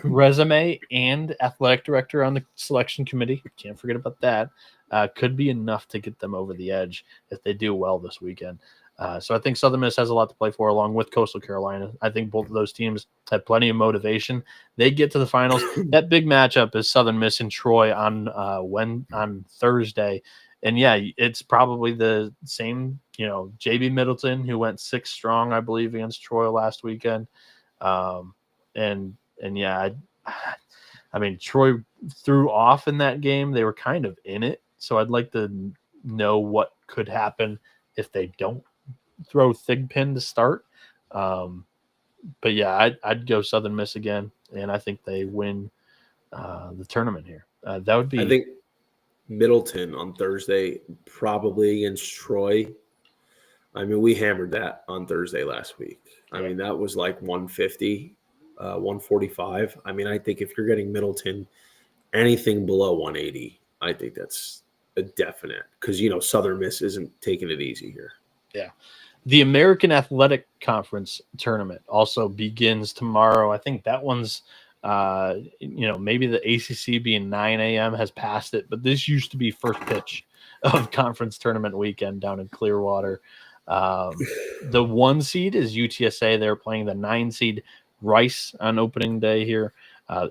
resume and athletic director on the selection committee, can't forget about that, could be enough to get them over the edge if they do well this weekend. So I think Southern Miss has a lot to play for along with Coastal Carolina. I think both of those teams have plenty of motivation. They get to the finals. That big matchup is Southern Miss and Troy on Thursday. And yeah, it's probably the same, JB Middleton, who went 6 strong, I believe, against Troy last weekend. And yeah, I mean, Troy threw off in that game. They were kind of in it. So I'd like to know what could happen if they don't throw Thigpen to start. But yeah, I'd go Southern Miss again, and I think they win the tournament here. That would be. I think Middleton on Thursday, probably against Troy. I mean, we hammered that on Thursday last week. I mean, that was like 150, 145. I mean, I think if you're getting Middleton anything below 180, I think that's a definite because, Southern Miss isn't taking it easy here. Yeah. The American Athletic Conference tournament also begins tomorrow. I think that one's, maybe the ACC being 9 a.m. has passed it, but this used to be first pitch of conference tournament weekend down in Clearwater. The 1 seed is UTSA. They're playing the 9 seed Rice on opening day here.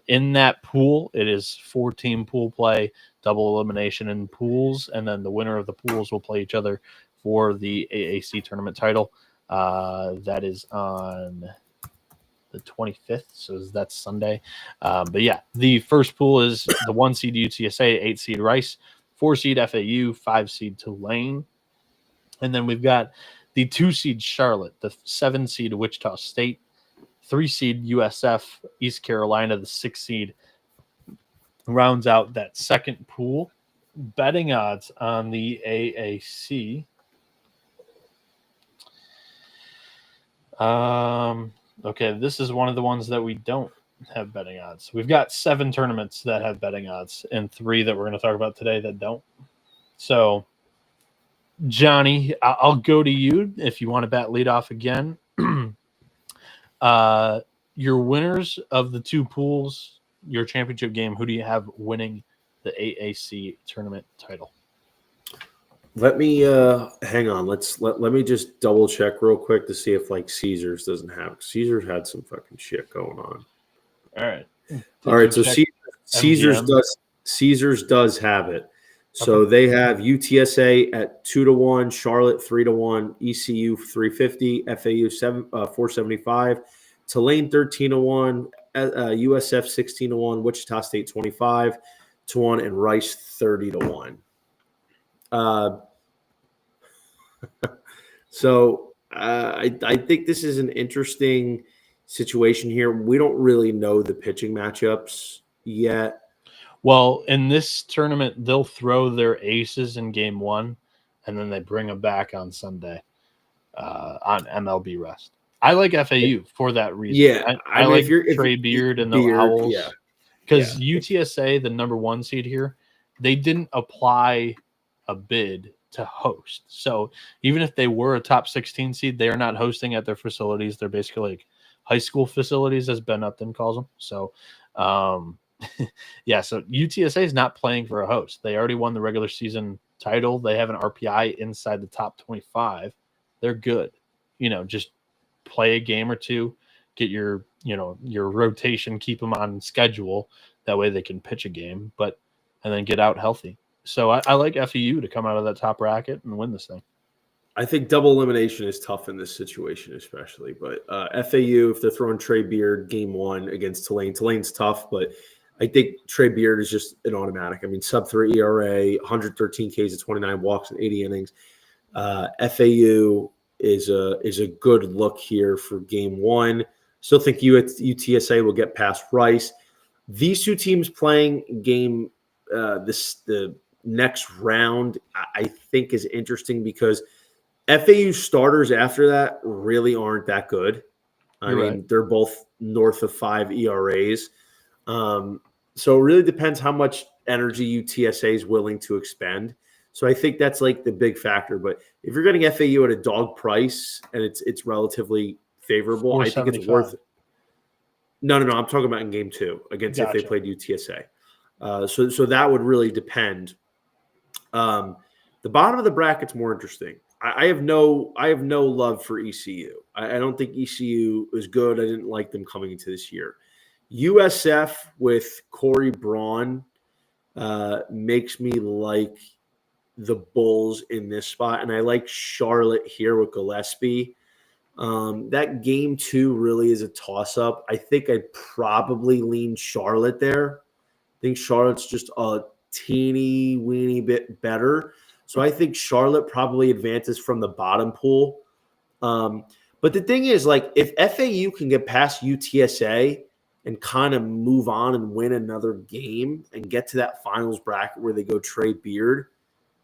In that pool, it is 4-team pool play, double elimination in pools, and then the winner of the pools will play each other for the AAC tournament title. That is on the 25th, so that's Sunday. But yeah, the first pool is the 1 seed UTSA, 8 seed Rice, 4 seed FAU, 5 seed Tulane. And then we've got the 2 seed Charlotte, the 7 seed Wichita State, 3 seed USF, East Carolina, the 6 seed rounds out that second pool. Betting odds on the AAC. Okay, this is one of the ones that we don't have betting odds. We've got 7 tournaments that have betting odds and 3 that we're going to talk about today that don't. So, Johnny, I'll go to you if you want to bat lead off again. Your winners of the 2 pools, your championship game, who do you have winning the AAC tournament title? Let me hang on. Let me just double check real quick to see if Caesars doesn't have. Caesars had some fucking shit going on. All right. So Caesars does have it. So they have UTSA at 2-1, Charlotte 3-1, ECU 350, FAU 475, Tulane 13-1, USF 16-1, Wichita State 25-1, and Rice 30-1. So I think this is an interesting situation here. We don't really know the pitching matchups yet. Well, in this tournament, they'll throw their aces in game 1, and then they bring them back on Sunday on MLB rest. I like FAU for that reason. Yeah, I like Trey Beard and the Owls. Yeah. Because UTSA, the number 1 seed here, they didn't apply a bid to host. So even if they were a top 16 seed, they are not hosting at their facilities. They're basically like high school facilities, as Ben Upton calls them. So, yeah, so UTSA is not playing for a host. They already won the regular season title. They have an RPI inside the top 25. They're good. Just play a game or 2, get your rotation, keep them on schedule. That way they can pitch a game, and then get out healthy. So I like FEU to come out of that top bracket and win this thing. I think double elimination is tough in this situation, especially. But FAU, if they're throwing Trey Beard game 1 against Tulane, Tulane's tough, but I think Trey Beard is just an automatic. I mean, sub-3 ERA, 113 Ks at 29 walks and 80 innings. FAU, is a good look here for game one. Still think UTSA will get past Rice. These two teams playing game the next round, I think is interesting because FAU starters after that really aren't that good. I mean, right. they're both north of 5 ERAs. So it really depends how much energy UTSA is willing to expend. So I think that's like the big factor. But if you're getting FAU at a dog price and it's relatively favorable, I think it's worth it. No. I'm talking about in game two against if they played UTSA. So that would really depend. The bottom of the bracket's more interesting. I have no love for ECU. I don't think ECU is good. I didn't like them coming into this year. USF with Corey Braun makes me like the Bulls in this spot, and I like Charlotte here with Gillespie. That game two really is a toss-up. I think I'd probably lean Charlotte there. I think Charlotte's just a teeny weeny bit better. So I think Charlotte probably advances from the bottom pool. But the thing is, like, if FAU can get past UTSA and kind of move on and win another game and get to that finals bracket where they go Trey Beard,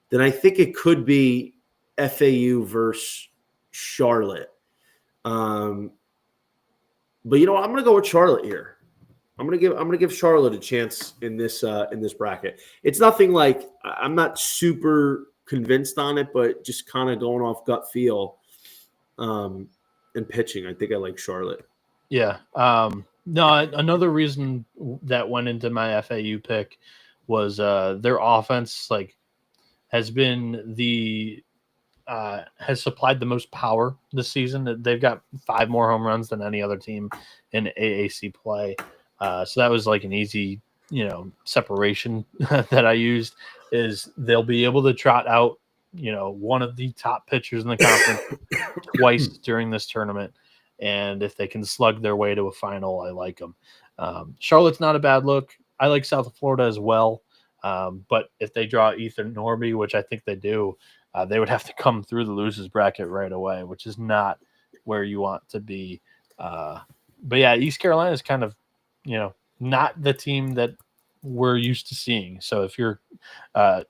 then I think it could be FAU versus Charlotte. But you know what? I'm going to go with Charlotte here. I'm gonna give Charlotte a chance in this bracket. It's nothing like I'm not super convinced on it, but just kind of going off gut feel and pitching. I think I like Charlotte. Yeah. No, another reason that went into my FAU pick was their offense has been has supplied the most power this season. They've got 5 more home runs than any other team in AAC play. So that was like an easy, separation that I used is they'll be able to trot out, one of the top pitchers in the conference twice during this tournament. And if they can slug their way to a final, I like them. Charlotte's not a bad look. I like South Florida as well. But if they draw Ethan Norby, which I think they do, they would have to come through the losers bracket right away, which is not where you want to be. But yeah, East Carolina is kind of, not the team that we're used to seeing. So if you're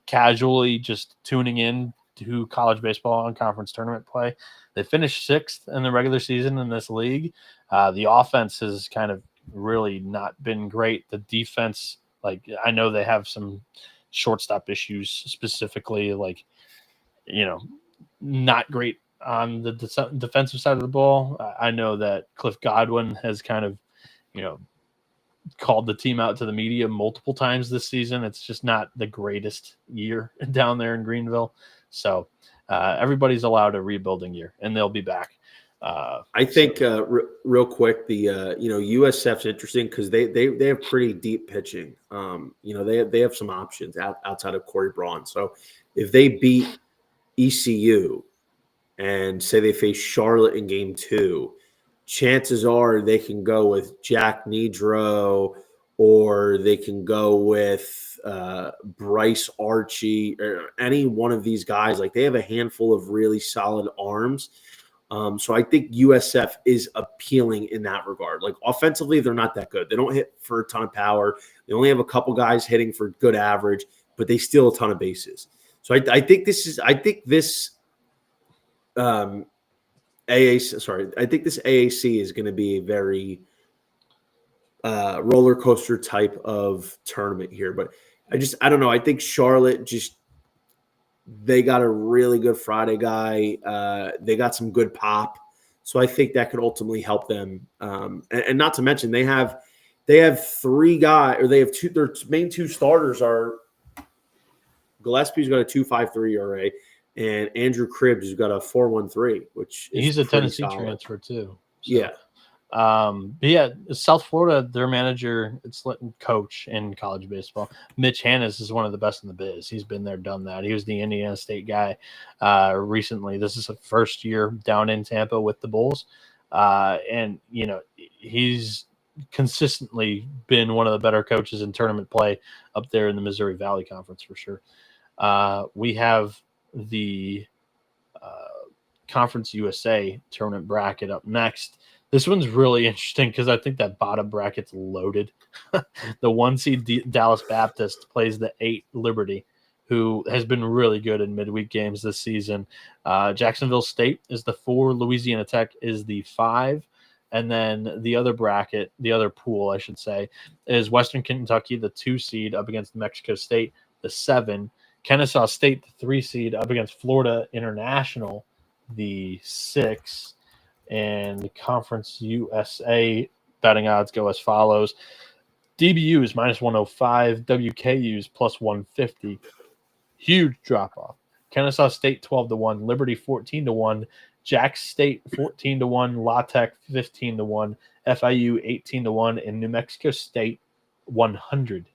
casually just tuning in to college baseball and conference tournament play, they finished 6th in the regular season in this league. The offense has kind of really not been great. The defense, I know they have some shortstop issues specifically, not great on the defensive side of the ball. I know that Cliff Godwin has kind of, called the team out to the media multiple times this season. It's just not the greatest year down there in Greenville. So everybody's allowed a rebuilding year, and they'll be back. I think real quick, the USF's interesting because they have pretty deep pitching. They have some options outside of Corey Braun. So if they beat ECU and say they face Charlotte in game 2, chances are they can go with Jack Nedro or they can go with Bryce Archie or any one of these guys. Like, they have a handful of really solid arms. So I think USF is appealing in that regard. Like, offensively, they're not that good. They don't hit for a ton of power. They only have a couple guys hitting for good average, but they steal a ton of bases. So I think this AAC is going to be a very roller coaster type of tournament here. But I don't know. I think Charlotte they got a really good Friday guy. They got some good pop. So I think that could ultimately help them. And not to mention they have 3 guys, or they have 2. Their main 2 starters are Gillespie's got a 2.53 ERA, and Andrew Cribbs has got a 4.13, which is he's a Tennessee solid transfer too. So. Yeah. But yeah, South Florida, their manager, coach in college baseball, Mitch Hannes, is one of the best in the biz. He's been there, done that. He was the Indiana State guy recently. This is his first year down in Tampa with the Bulls. And, he's consistently been one of the better coaches in tournament play up there in the Missouri Valley Conference for sure. We have the Conference USA tournament bracket up next. This one's really interesting because I think that bottom bracket's loaded. The 1 seed Dallas Baptist plays the 8 Liberty, who has been really good in midweek games this season. Jacksonville State is the 4, Louisiana Tech is the 5, and then the other bracket, the other pool, I should say, is Western Kentucky, the 2 seed, up against New Mexico State, the 7, Kennesaw State, the 3 seed, up against Florida International, the 6, and the Conference USA betting odds go as follows. DBU is minus 105, WKU is plus 150. Huge drop off. Kennesaw State 12-1, Liberty 14-1, Jack State 14-1, La Tech 15-1, FIU 18-1, and New Mexico State 100-1.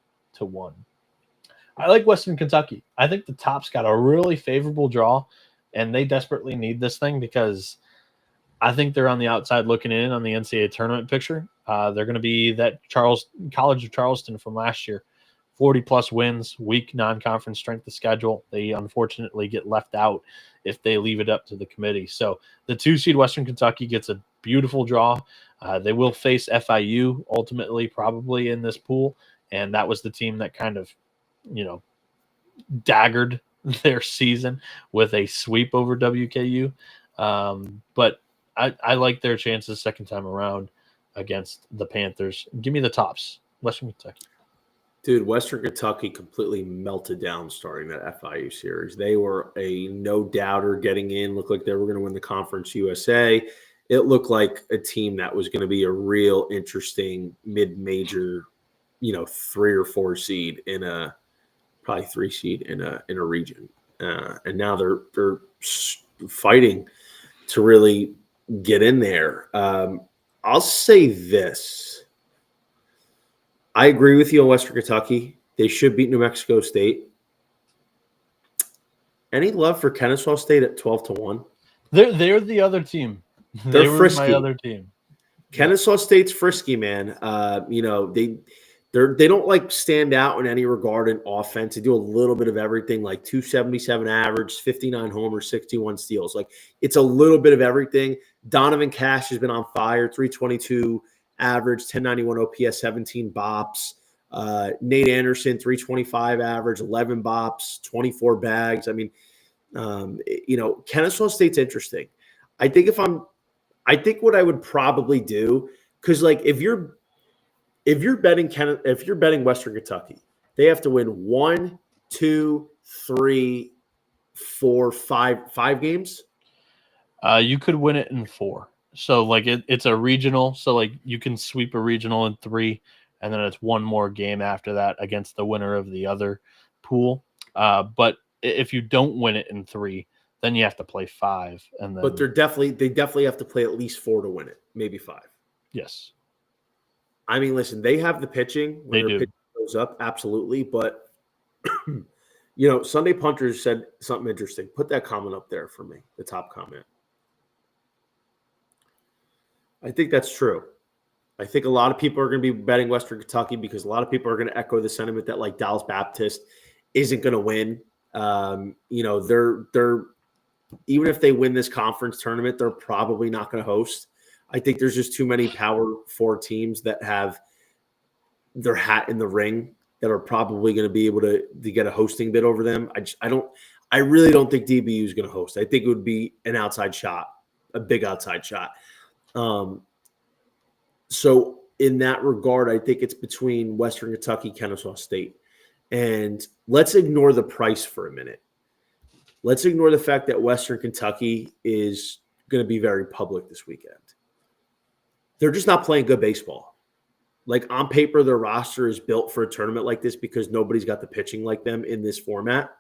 I like Western Kentucky. I think the top's got a really favorable draw, and they desperately need this thing because I think they're on the outside looking in on the NCAA tournament picture. They're going to be that College of Charleston from last year. 40-plus wins, weak non-conference strength of schedule. They unfortunately get left out if they leave it up to the committee. So the 2 seed Western Kentucky gets a beautiful draw. They will face FIU ultimately probably in this pool, and that was the team that kind of, daggered their season with a sweep over WKU. But I like their chances second time around against the Panthers. Give me the tops. Western Kentucky. Dude, Western Kentucky completely melted down starting that FIU series. They were a no-doubter getting in. Looked like they were going to win the Conference USA. It looked like a team that was going to be a real interesting mid-major, 3 or 4 seed in a probably 3 seed in a region. And now they're fighting to really get in there. I'll say this. I agree with you on Western Kentucky. They should beat New Mexico State. Any love for Kennesaw State at 12-1? They're the other team. They're they were frisky. my other team. Kennesaw State's frisky, man. They don't stand out in any regard in offense. They do a little bit of everything, like 277 average, 59 homers, 61 steals. It's a little bit of everything. Donovan Cash has been on fire, 322 average, 1091 OPS, 17 bops. Nate Anderson, 325 average, 11 bops, 24 bags. Kennesaw State's interesting. I think what I would probably do, because if you're betting Western Kentucky, they have to win 1, 2, 3, 4, 5 games. You could win it in 4. So it's a regional. So you can sweep a regional in 3, and then it's one more game after that against the winner of the other pool. But if you don't win it in 3, then you have to play 5. And then, but they definitely have to play at least 4 to win it, maybe 5. Yes. Listen, they have the pitching. When their pitching goes up, absolutely. But Sunday Punters said something interesting. Put that comment up there for me, the top comment. I think that's true. I think a lot of people are going to be betting Western Kentucky because a lot of people are going to echo the sentiment that Dallas Baptist isn't going to win. They're even if they win this conference tournament, they're probably not going to host. I think there's just too many Power 4 teams that have their hat in the ring that are probably going to be able to get a hosting bid over them. I really don't think DBU is going to host. I think it would be an outside shot, a big outside shot. So in that regard, I think it's between Western Kentucky, Kennesaw State. And let's ignore the price for a minute. Let's ignore the fact that Western Kentucky is going to be very public this weekend. They're just not playing good baseball. On paper, their roster is built for a tournament like this because nobody's got the pitching like them in this format.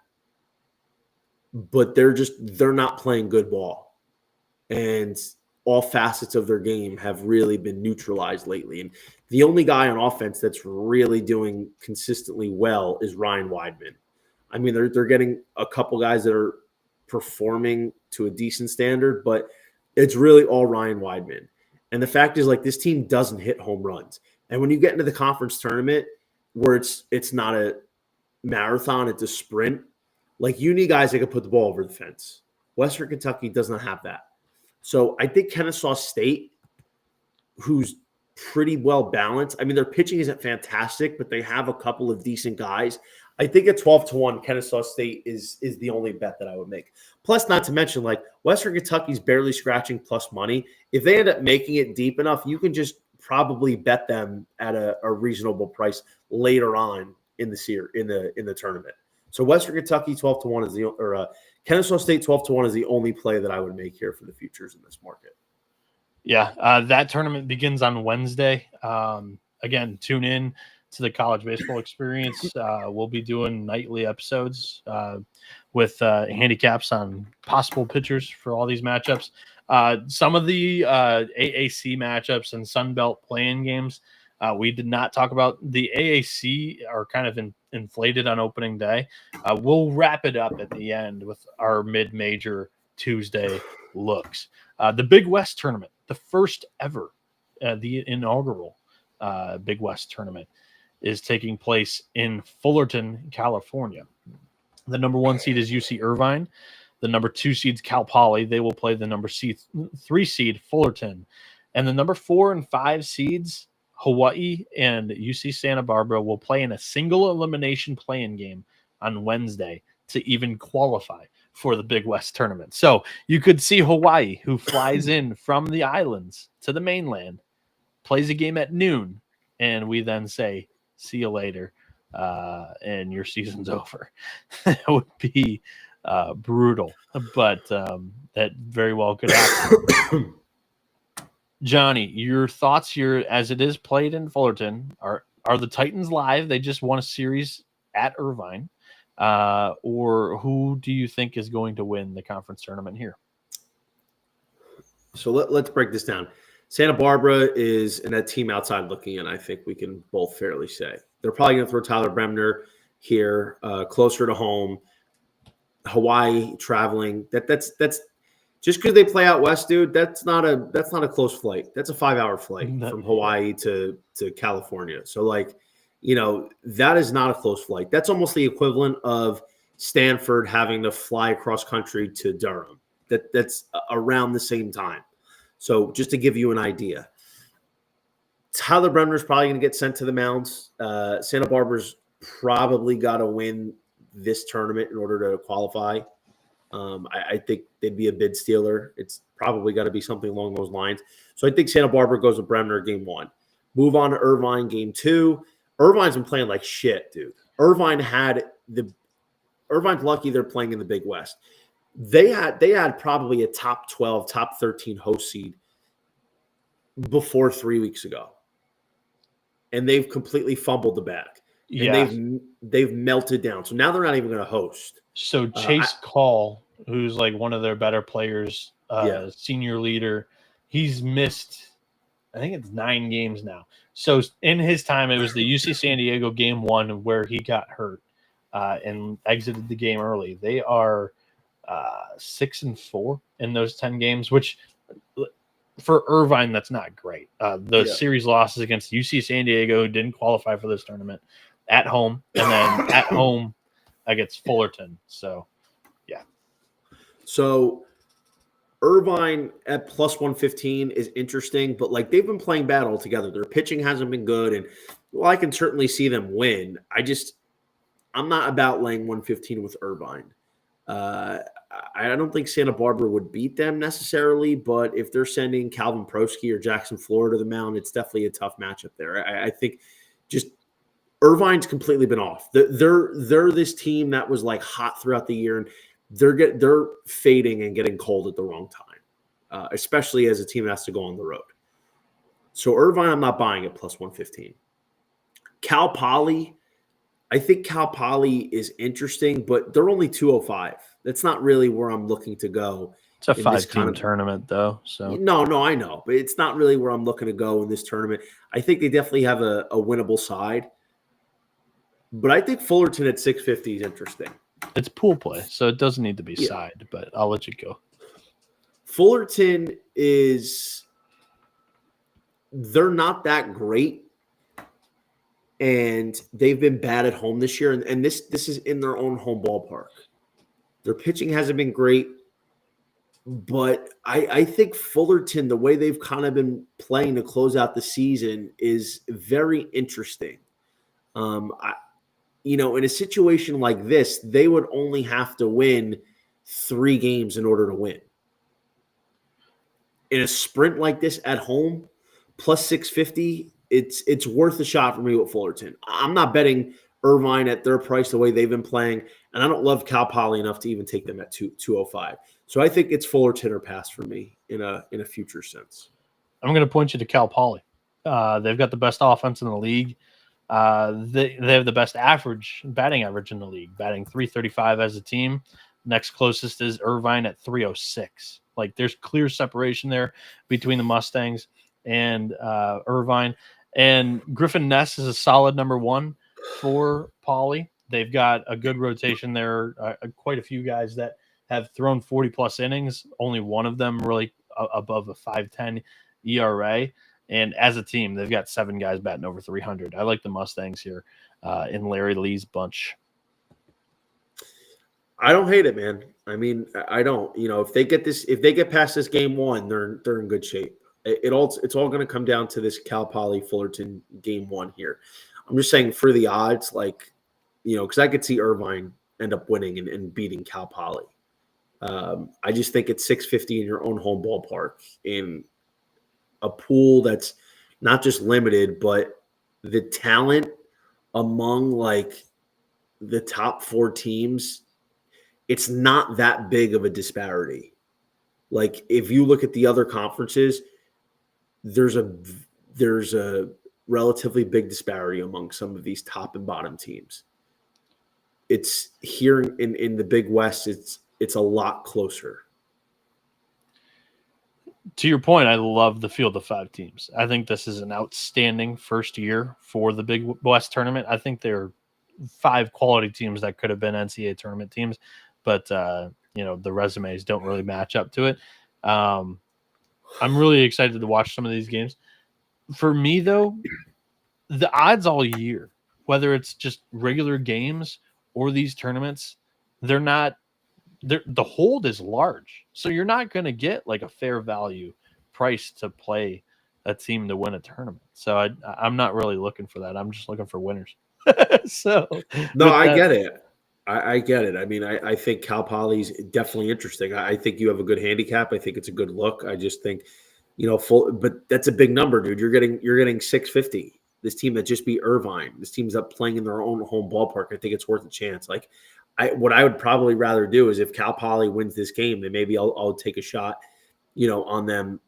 But they're not playing good ball. And all facets of their game have really been neutralized lately. And the only guy on offense that's really doing consistently well is Ryan Weidman. They're getting a couple guys that are performing to a decent standard, but it's really all Ryan Weidman. And the fact is, this team doesn't hit home runs. And when you get into the conference tournament where it's not a marathon, it's a sprint, you need guys that can put the ball over the fence. Western Kentucky does not have that. So I think Kennesaw State, who's pretty well balanced. I mean, their pitching isn't fantastic, but they have a couple of decent guys. I think at 12-1, Kennesaw State is the only bet that I would make. Plus, not to mention, like, Western Kentucky's barely scratching plus money. If they end up making it deep enough, you can just probably bet them at a reasonable price later on in the tournament. So Western Kentucky 12-1 is Kennesaw State 12-1 is the only play that I would make here for the futures in this market. Yeah, that tournament begins on Wednesday. Again, tune in to the college baseball experience. We'll be doing nightly episodes with handicaps on possible pitchers for all these matchups. Some of the AAC matchups and Sun Belt play-in games, we did not talk about. The AAC are kind of inflated on opening day. We'll wrap it up at the end with our mid-major Tuesday looks. The Big West tournament, the first ever, the inaugural Big West tournament, is taking place in Fullerton, California. The number 1 seed is UC Irvine. The number 2 seed is Cal Poly. They will play the number 3 seed Fullerton. And the number 4 and 5 seeds, Hawaii and UC Santa Barbara, will play in a single elimination play-in game on Wednesday to even qualify for the Big West tournament. So you could see Hawaii, who flies in from the islands to the mainland, plays a game at noon, and we then say, see you later, and your season's over. That would be brutal, but that very well could happen. Johnny, your thoughts here as it is played in Fullerton. Are the Titans live? They just won a series at Irvine. Or who do you think is going to win the conference tournament here? So let's break this down. Santa Barbara is in that team outside looking in, I think we can both fairly say. They're probably going to throw Tyler Bremner here, closer to home. Hawaii traveling. That's just because they play out west, dude. That's not a close flight. That's a 5-hour flight from Hawaii to California. So that is not a close flight. That's almost the equivalent of Stanford having to fly across country to Durham. That's around the same time. So just to give you an idea, Tyler Bremner is probably going to get sent to the mounds. Santa Barbara's probably got to win this tournament in order to qualify. I think they'd be a bid stealer. It's probably got to be something along those lines. So I think Santa Barbara goes with Bremner game 1. Move on to Irvine game 2. Irvine's been playing like shit, dude. Irvine's lucky they're playing in the Big West. They had probably a top 12, top 13 host seed before 3 weeks ago. And they've completely fumbled the bag. And they've melted down. So now they're not even going to host. So Chase Call, who's like one of their better players, senior leader, he's missed, I think it's 9 games now. So in his time, it was the UC San Diego game 1 where he got hurt and exited the game early. They are 6-4 in those 10 games, which for Irvine, that's not great. Series losses against UC San Diego, who didn't qualify for this tournament, at home, and then at home against Fullerton. So, yeah. So Irvine at plus 115 is interesting, but they've been playing bad altogether. Their pitching hasn't been good, and I can certainly see them win. I'm not about laying 115 with Irvine. I don't think Santa Barbara would beat them necessarily, but if they're sending Calvin Prosky or Jackson Flora to the mound, it's definitely a tough matchup there. I think just Irvine's completely been off. They're this team that was hot throughout the year, and they're fading and getting cold at the wrong time, especially as a team that has to go on the road. So Irvine, I'm not buying at plus 115. Cal Poly, I think Cal Poly is interesting, but they're only 205. That's not really where I'm looking to go. It's a 5-team tournament, though. So no, I know, but it's not really where I'm looking to go in this tournament. I think they definitely have a winnable side, but I think Fullerton at 650 is interesting. It's pool play, so it doesn't need to be side, but I'll let you go. Fullerton they're not that great, and they've been bad at home this year, and this is in their own home ballpark. Their pitching hasn't been great. But I think Fullerton, the way they've kind of been playing to close out the season, is very interesting. In a situation like this, they would only have to win 3 games in order to win. In a sprint like this at home, plus 650, it's worth a shot for me with Fullerton. I'm not betting Irvine at their price the way they've been playing, and I don't love Cal Poly enough to even take them at 205. So I think it's Fullerton or pass for me in a future sense. I'm going to point you to Cal Poly. They've got the best offense in the league. They have the best batting average in the league, batting 335 as a team. Next closest is Irvine at 306. Like, there's clear separation there between the Mustangs and Irvine. And Griffin Ness is a solid number 1 for Poly. They've got a good rotation there. Quite a few guys that have thrown 40-plus innings. Only one of them really above a 5.10 ERA. And as a team, they've got 7 guys batting over 300. I like the Mustangs here in Larry Lee's bunch. I don't hate it, man. I mean, I don't. If they get past this game 1, they're in good shape. It's all going to come down to this Cal Poly Fullerton game 1 here. I'm just saying for the odds, because I could see Irvine end up winning and beating Cal Poly. I just think it's 650 in your own home ballpark in a pool that's not just limited, but the talent among the top 4 teams, it's not that big of a disparity. If you look at the other conferences, there's a relatively big disparity among some of these top and bottom teams. It's here in the Big West, it's a lot closer. To your point, I love the field of 5 teams. I think this is an outstanding first year for the Big West tournament. I think there are 5 quality teams that could have been NCAA tournament teams, but the resumes don't really match up to it. I'm really excited to watch some of these games. For me, though, the odds all year, whether it's just regular games or these tournaments, the hold is large. So you're not going to get a fair value price to play a team to win a tournament. So I'm not really looking for that. I'm just looking for winners. No, I get it. I get it. I mean, I think Cal Poly's definitely interesting. I think you have a good handicap. I think it's a good look. I just think, but that's a big number, dude. You're getting 650. This team that just beat Irvine. This team's up playing in their own home ballpark. I think it's worth a chance. What I would probably rather do is if Cal Poly wins this game, then maybe I'll take a shot, on them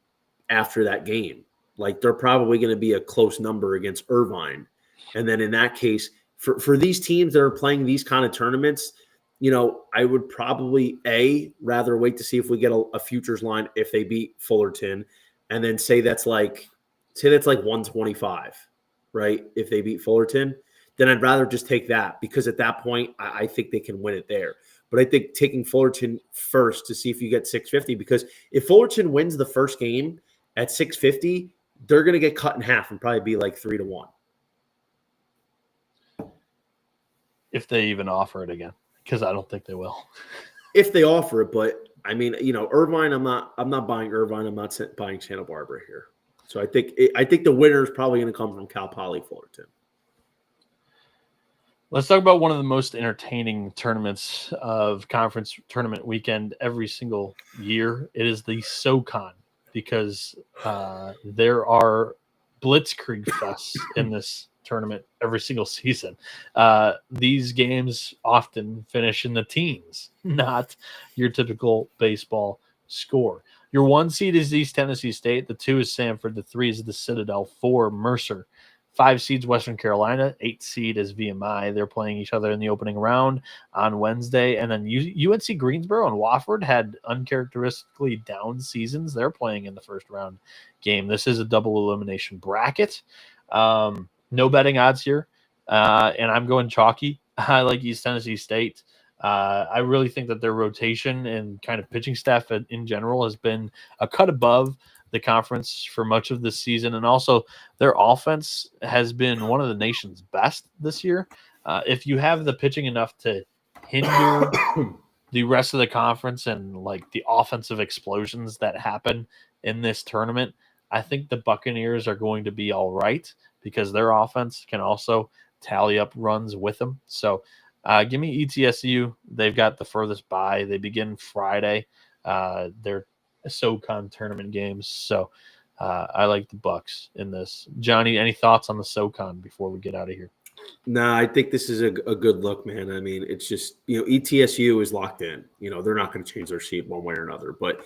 after that game. They're probably going to be a close number against Irvine. And then in that case, for these teams that are playing these kind of tournaments, I would probably rather wait to see if we get a futures line if they beat Fullerton, and then say that's like 125, right? If they beat Fullerton, then I'd rather just take that, because at that point I think they can win it there. But I think taking Fullerton first to see if you get 650, because if Fullerton wins the first game at 650, they're going to get cut in half and probably be 3-1. If they even offer it again, because I don't think they will. If they offer it, but I mean, Irvine, I'm not buying Irvine. I'm not buying Santa Barbara here. So I think the winner is probably going to come from Cal Poly Fullerton. Let's talk about one of the most entertaining tournaments of conference tournament weekend every single year. It is the SoCon, because there are Blitzkrieg fests in this tournament every single season. These games often finish in the teens, not your typical baseball score. Your 1 seed is East Tennessee State. The 2 is Samford. The 3 is the Citadel. 4, Mercer. 5 seeds Western Carolina. 8 seed is VMI. They're playing each other in the opening round on Wednesday. And then UNC Greensboro and Wofford had uncharacteristically down seasons. They're playing in the first round game. This is a double elimination bracket. No betting odds here. And I'm going chalky. I like East Tennessee State. I really think that their rotation and kind of pitching staff in general has been a cut above the conference for much of this season. And also their offense has been one of the nation's best this year. If you have the pitching enough to hinder the rest of the conference and like the offensive explosions that happen in this tournament, I think the Buccaneers are going to be all right because their offense can also tally up runs with them. So give me ETSU. They've got the furthest bye. They begin Friday. They're SoCon tournament games. So I like the Bucks in this. Johnny, any thoughts on the SoCon before we get out of here? No, I think this is a good look, man. I mean, it's just, ETSU is locked in. They're not going to change their seed one way or another. But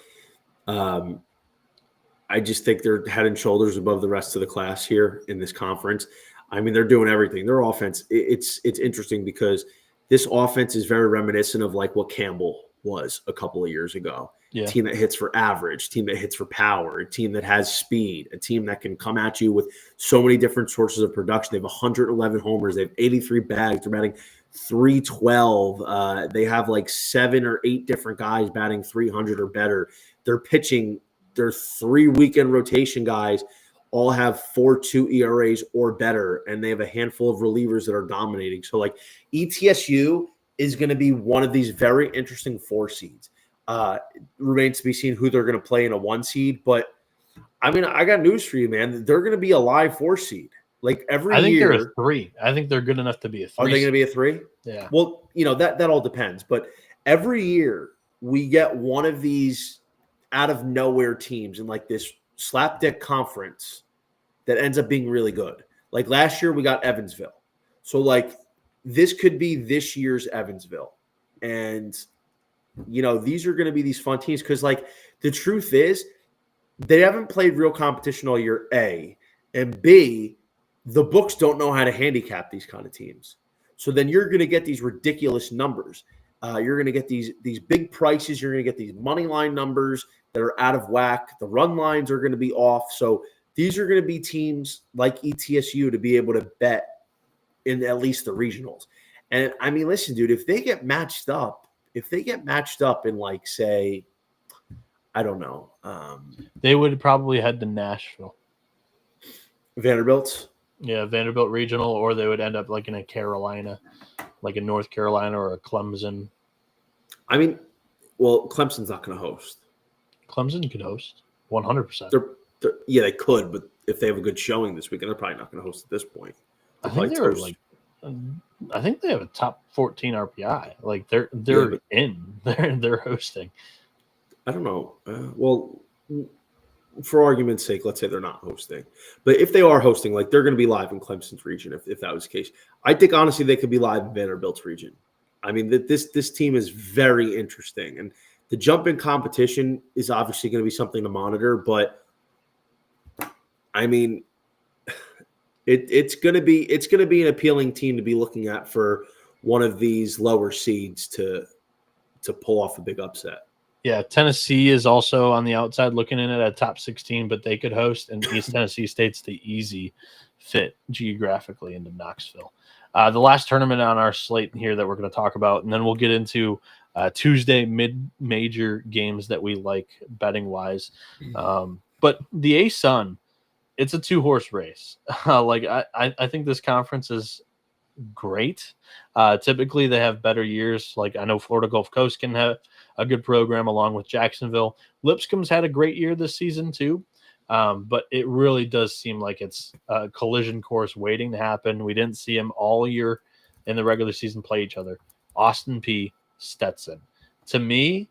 I just think they're head and shoulders above the rest of the class here in this conference. I mean, they're doing everything. Their offense, it's interesting because this offense is very reminiscent of like what Campbell was a couple of years ago. Yeah. A team that hits for average, team that hits for power, a team that has speed, a team that can come at you with so many different sources of production. They have 111 homers. They have 83 bags. They're batting 312. They have like 7 or 8 different guys batting 300 or better. They're pitching. Their 3 weekend rotation guys all have 4.2 ERAs or better, and they have a handful of relievers that are dominating. So, like, ETSU is going to be one of these very interesting 4 seeds. Remains to be seen who they're going to play in a 1 seed. But, I mean, I got news for you, man. They're going to be a live 4 seed. Like, every year. I think they're a 3. I think they're good enough to be a 3. Are they going to be a 3? Yeah. Well, that all depends. But every year we get one of these out of nowhere teams in like this slapdick conference that ends up being really good. Like last year we got Evansville. So like this could be this year's Evansville. And these are going to be these fun teams because like the truth is they haven't played real competition all year, A, and B, the books don't know how to handicap these kind of teams. So then you're going to get these ridiculous numbers. You're going to get these big prices. You're going to get these money line numbers that are out of whack. The run lines are going to be off. So these are going to be teams like ETSU to be able to bet in at least the regionals. And I mean, listen, dude, if they get matched up in like, say, I don't know. They would probably head to Nashville. Vanderbilt? Yeah, Vanderbilt regional, or they would end up like in a Carolina, like in North Carolina or a Clemson. I mean, well, Clemson's not going to host. Clemson could host 100%. Yeah, they could, but if they have a good showing this weekend, they're probably not going to host at this point. I think they have a top 14 RPI. Like they're they're hosting. I don't know. Well, for argument's sake, let's say they're not hosting. But if they are hosting, like they're going to be live in Clemson's region if that was the case. I think honestly they could be live in Vanderbilt's region. I mean, this team is very interesting, and the jump in competition is obviously going to be something to monitor. But I mean, it's going to be an appealing team to be looking at for one of these lower seeds to pull off a big upset. Yeah, Tennessee is also on the outside looking in at a top 16, but they could host, and East Tennessee State's the easy fit geographically into Knoxville. The last tournament on our slate here that we're going to talk about, and then we'll get into Tuesday mid-major games that we like betting-wise. But the A-Sun, it's a 2-horse race. I think this conference is great. Typically, they have better years. Like I know Florida Gulf Coast can have a good program along with Jacksonville. Lipscomb's had a great year this season too. But it really does seem like it's a collision course waiting to happen. We didn't see them all year in the regular season play each other. Austin Peay, Stetson. To me,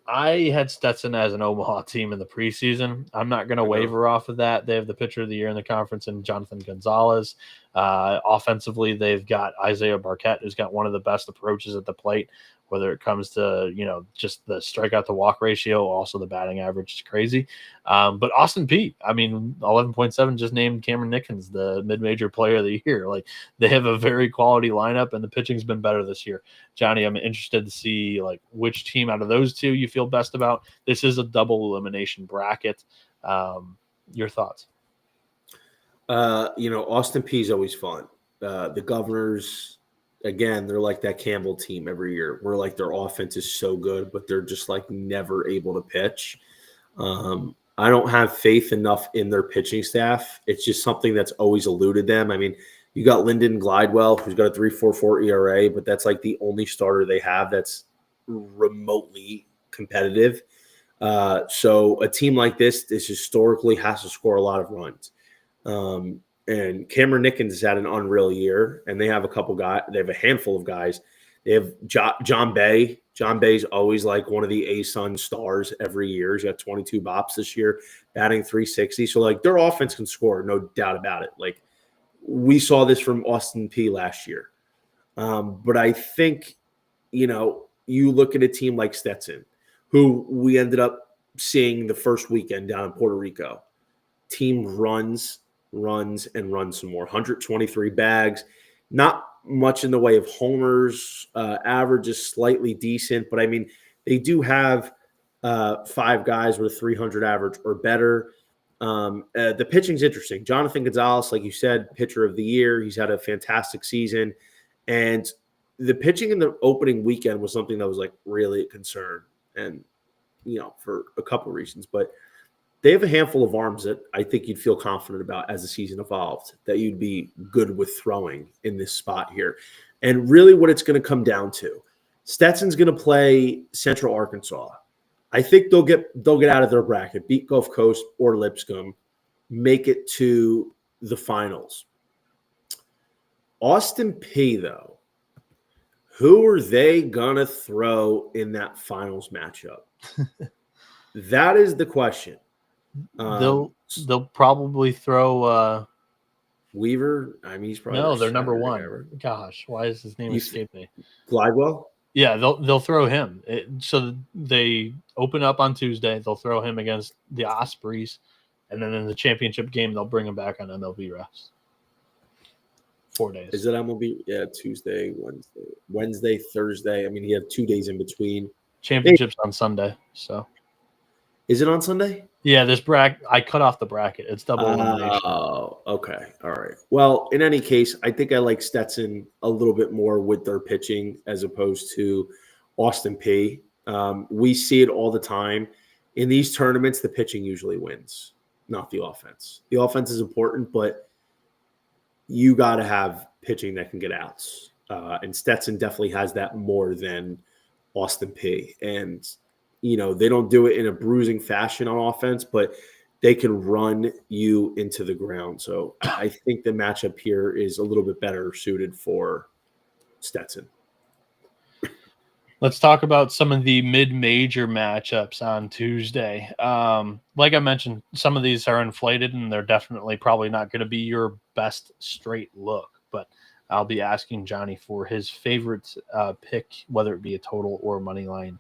I had Stetson as an Omaha team in the preseason. I'm not going to waver off of that. They have the pitcher of the year in the conference in Jonathan Gonzalez. Offensively, they've got Isaiah Barquette, who's got one of the best approaches at the plate, whether it comes to, just the strikeout to walk ratio, also the batting average is crazy. But Austin Peay, 11.7 just named Cameron Nickens the mid-major player of the year. Like they have a very quality lineup and the pitching's been better this year. Johnny, I'm interested to see like which team out of those two you feel best about. This is a double elimination bracket. Your thoughts? Austin Peay is always fun. The Governors, again, they're like that Campbell team every year where like their offense is so good, but they're just like never able to pitch. I don't have faith enough in their pitching staff. It's just something that's always eluded them. I mean, you got Lyndon Glidewell, who's got a 3.44 ERA, but that's like the only starter they have that's remotely competitive. So a team like this historically has to score a lot of runs. And Cameron Nickens has had an unreal year, and they have a couple guys. They have a handful of guys. They have John Bay. John Bay's always like one of the A-Sun stars every year. He's got 22 bops this year, batting 360. So, like, their offense can score, no doubt about it. Like, we saw this from Austin P last year. But I think, you look at a team like Stetson, who we ended up seeing the first weekend down in Puerto Rico. Team runs some more. 123 bags. Not much in the way of homers. Average is slightly decent, but I mean, they do have 5 guys with a 300 average or better. The pitching's interesting. Jonathan Gonzalez, like you said, pitcher of the year. He's had a fantastic season. And the pitching in the opening weekend was something that was like really a concern. And, for a couple of reasons, but they have a handful of arms that I think you'd feel confident about as the season evolved, that you'd be good with throwing in this spot here. And really what it's going to come down to, Stetson's going to play Central Arkansas. I think they'll get out of their bracket, beat Gulf Coast or Lipscomb, make it to the finals. Austin P, though, who are they going to throw in that finals matchup? That is the question. They'll probably throw Weaver. I mean, he's probably they're number one. Gosh, why does his name escape me? Glidewell. Yeah, they'll throw him. So they open up on Tuesday. They'll throw him against the Ospreys, and then in the championship game, they'll bring him back on MLB rest. 4 days. Is it MLB? Yeah, Tuesday, Wednesday, Thursday. I mean, he had 2 days in between. Championships on Sunday. So, is it on Sunday? Yeah, this bracket. I cut off the bracket. It's double elimination. Oh, okay, all right. Well, in any case, I think I like Stetson a little bit more with their pitching as opposed to Austin P. We see it all the time in these tournaments. The pitching usually wins, not the offense. The offense is important, but you got to have pitching that can get outs. And Stetson definitely has that more than Austin P. And, they don't do it in a bruising fashion on offense, but they can run you into the ground. So I think the matchup here is a little bit better suited for Stetson. Let's talk about some of the mid-major matchups on Tuesday. Like I mentioned, some of these are inflated, and they're definitely probably not going to be your best straight look. But I'll be asking Johnny for his favorite pick, whether it be a total or money line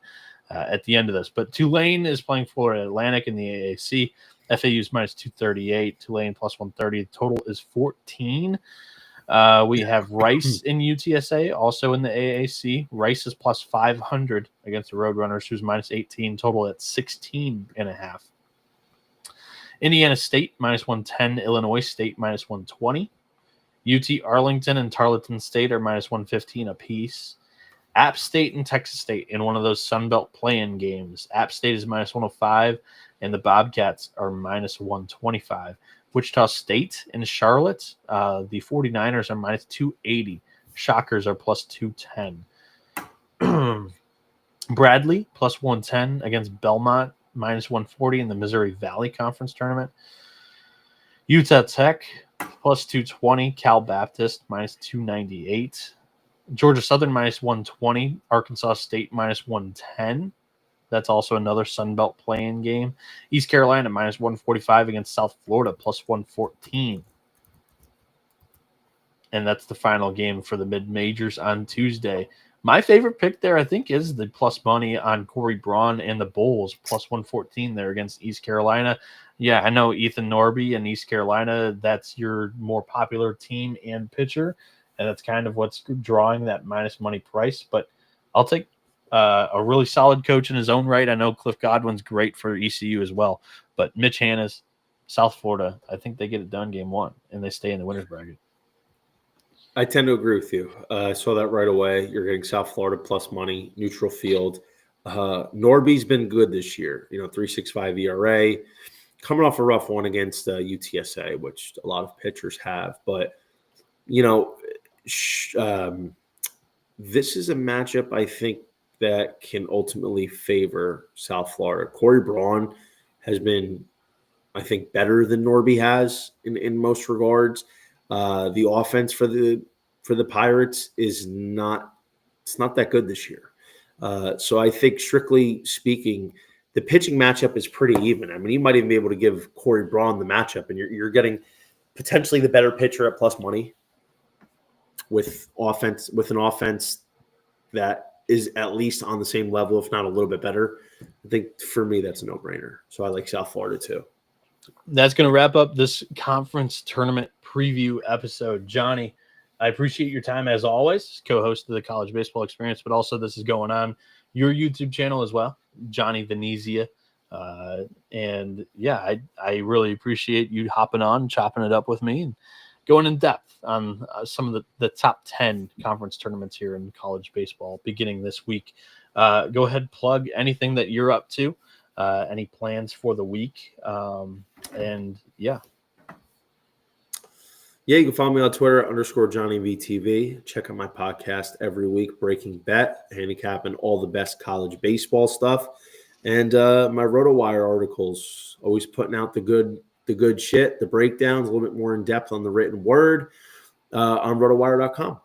at the end of this. But Tulane is playing Florida Atlantic in the AAC. FAU's minus 238, Tulane plus 130. The total is 14. We have Rice in UTSA, also in the AAC. Rice is plus 500 against the Roadrunners, who's minus 18, total at 16.5. Indiana State, minus 110. Illinois State, minus 120. UT Arlington and Tarleton State are minus 115 apiece. App State and Texas State in one of those Sun Belt play-in games. App State is minus 105, and the Bobcats are minus 125. Wichita State and Charlotte, the 49ers are minus 280. Shockers are plus 210. Bradley, plus 110 against Belmont, minus 140 in the Missouri Valley Conference Tournament. Utah Tech, plus 220. Cal Baptist, minus 298. Georgia Southern, minus 120. Arkansas State, minus 110. That's also another Sun Belt play-in game. East Carolina, minus 145 against South Florida, plus 114. And that's the final game for the mid-majors on Tuesday. My favorite pick there, I think, is the plus money on Corey Braun and the Bulls, plus 114 there against East Carolina. Yeah, I know Ethan Norby and East Carolina, that's your more popular team and pitcher, and that's kind of what's drawing that minus money price. But I'll take a really solid coach in his own right. I know Cliff Godwin's great for ECU as well, but Mitch Hanna's South Florida, I think they get it done game one, and they stay in the winner's bracket. I tend to agree with you. I saw that right away. You're getting South Florida plus money, neutral field. Norby's been good this year, 3.65 ERA, coming off a rough one against UTSA, which a lot of pitchers have. But, this is a matchup I think that can ultimately favor South Florida. Corey Braun has been, I think, better than Norby has in most regards. The offense for the Pirates is not that good this year. So I think, strictly speaking, the pitching matchup is pretty even. I mean, you might even be able to give Corey Braun the matchup, and you're getting potentially the better pitcher at plus money with an offense that is at least on the same level, if not a little bit better. I think for me, that's a no-brainer. So I like South Florida too. That's going to wrap up this conference tournament preview episode. Johnny, I appreciate your time as always, co-host of the College Baseball Experience, but also this is going on your YouTube channel as well, Johnny Venezia. And yeah, I really appreciate you hopping on, chopping it up with me, and going in depth on some of the top 10 conference tournaments here in college baseball beginning this week. Go ahead, plug anything that you're up to, any plans for the week. And yeah. Yeah, you can follow me on Twitter, _JohnnyVTV. Check out my podcast every week, Breaking Bet, handicapping all the best college baseball stuff. And my RotoWire articles, always putting out the good shit, the breakdowns, a little bit more in depth on the written word on rotowire.com.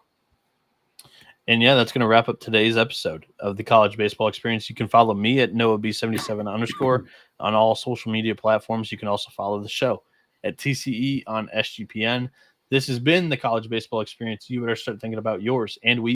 And yeah, that's going to wrap up today's episode of the College Baseball Experience. You can follow me at NoahB77_ on all social media platforms. You can also follow the show at TCE on SGPN. This has been the College Baseball Experience. You better start thinking about yours, and we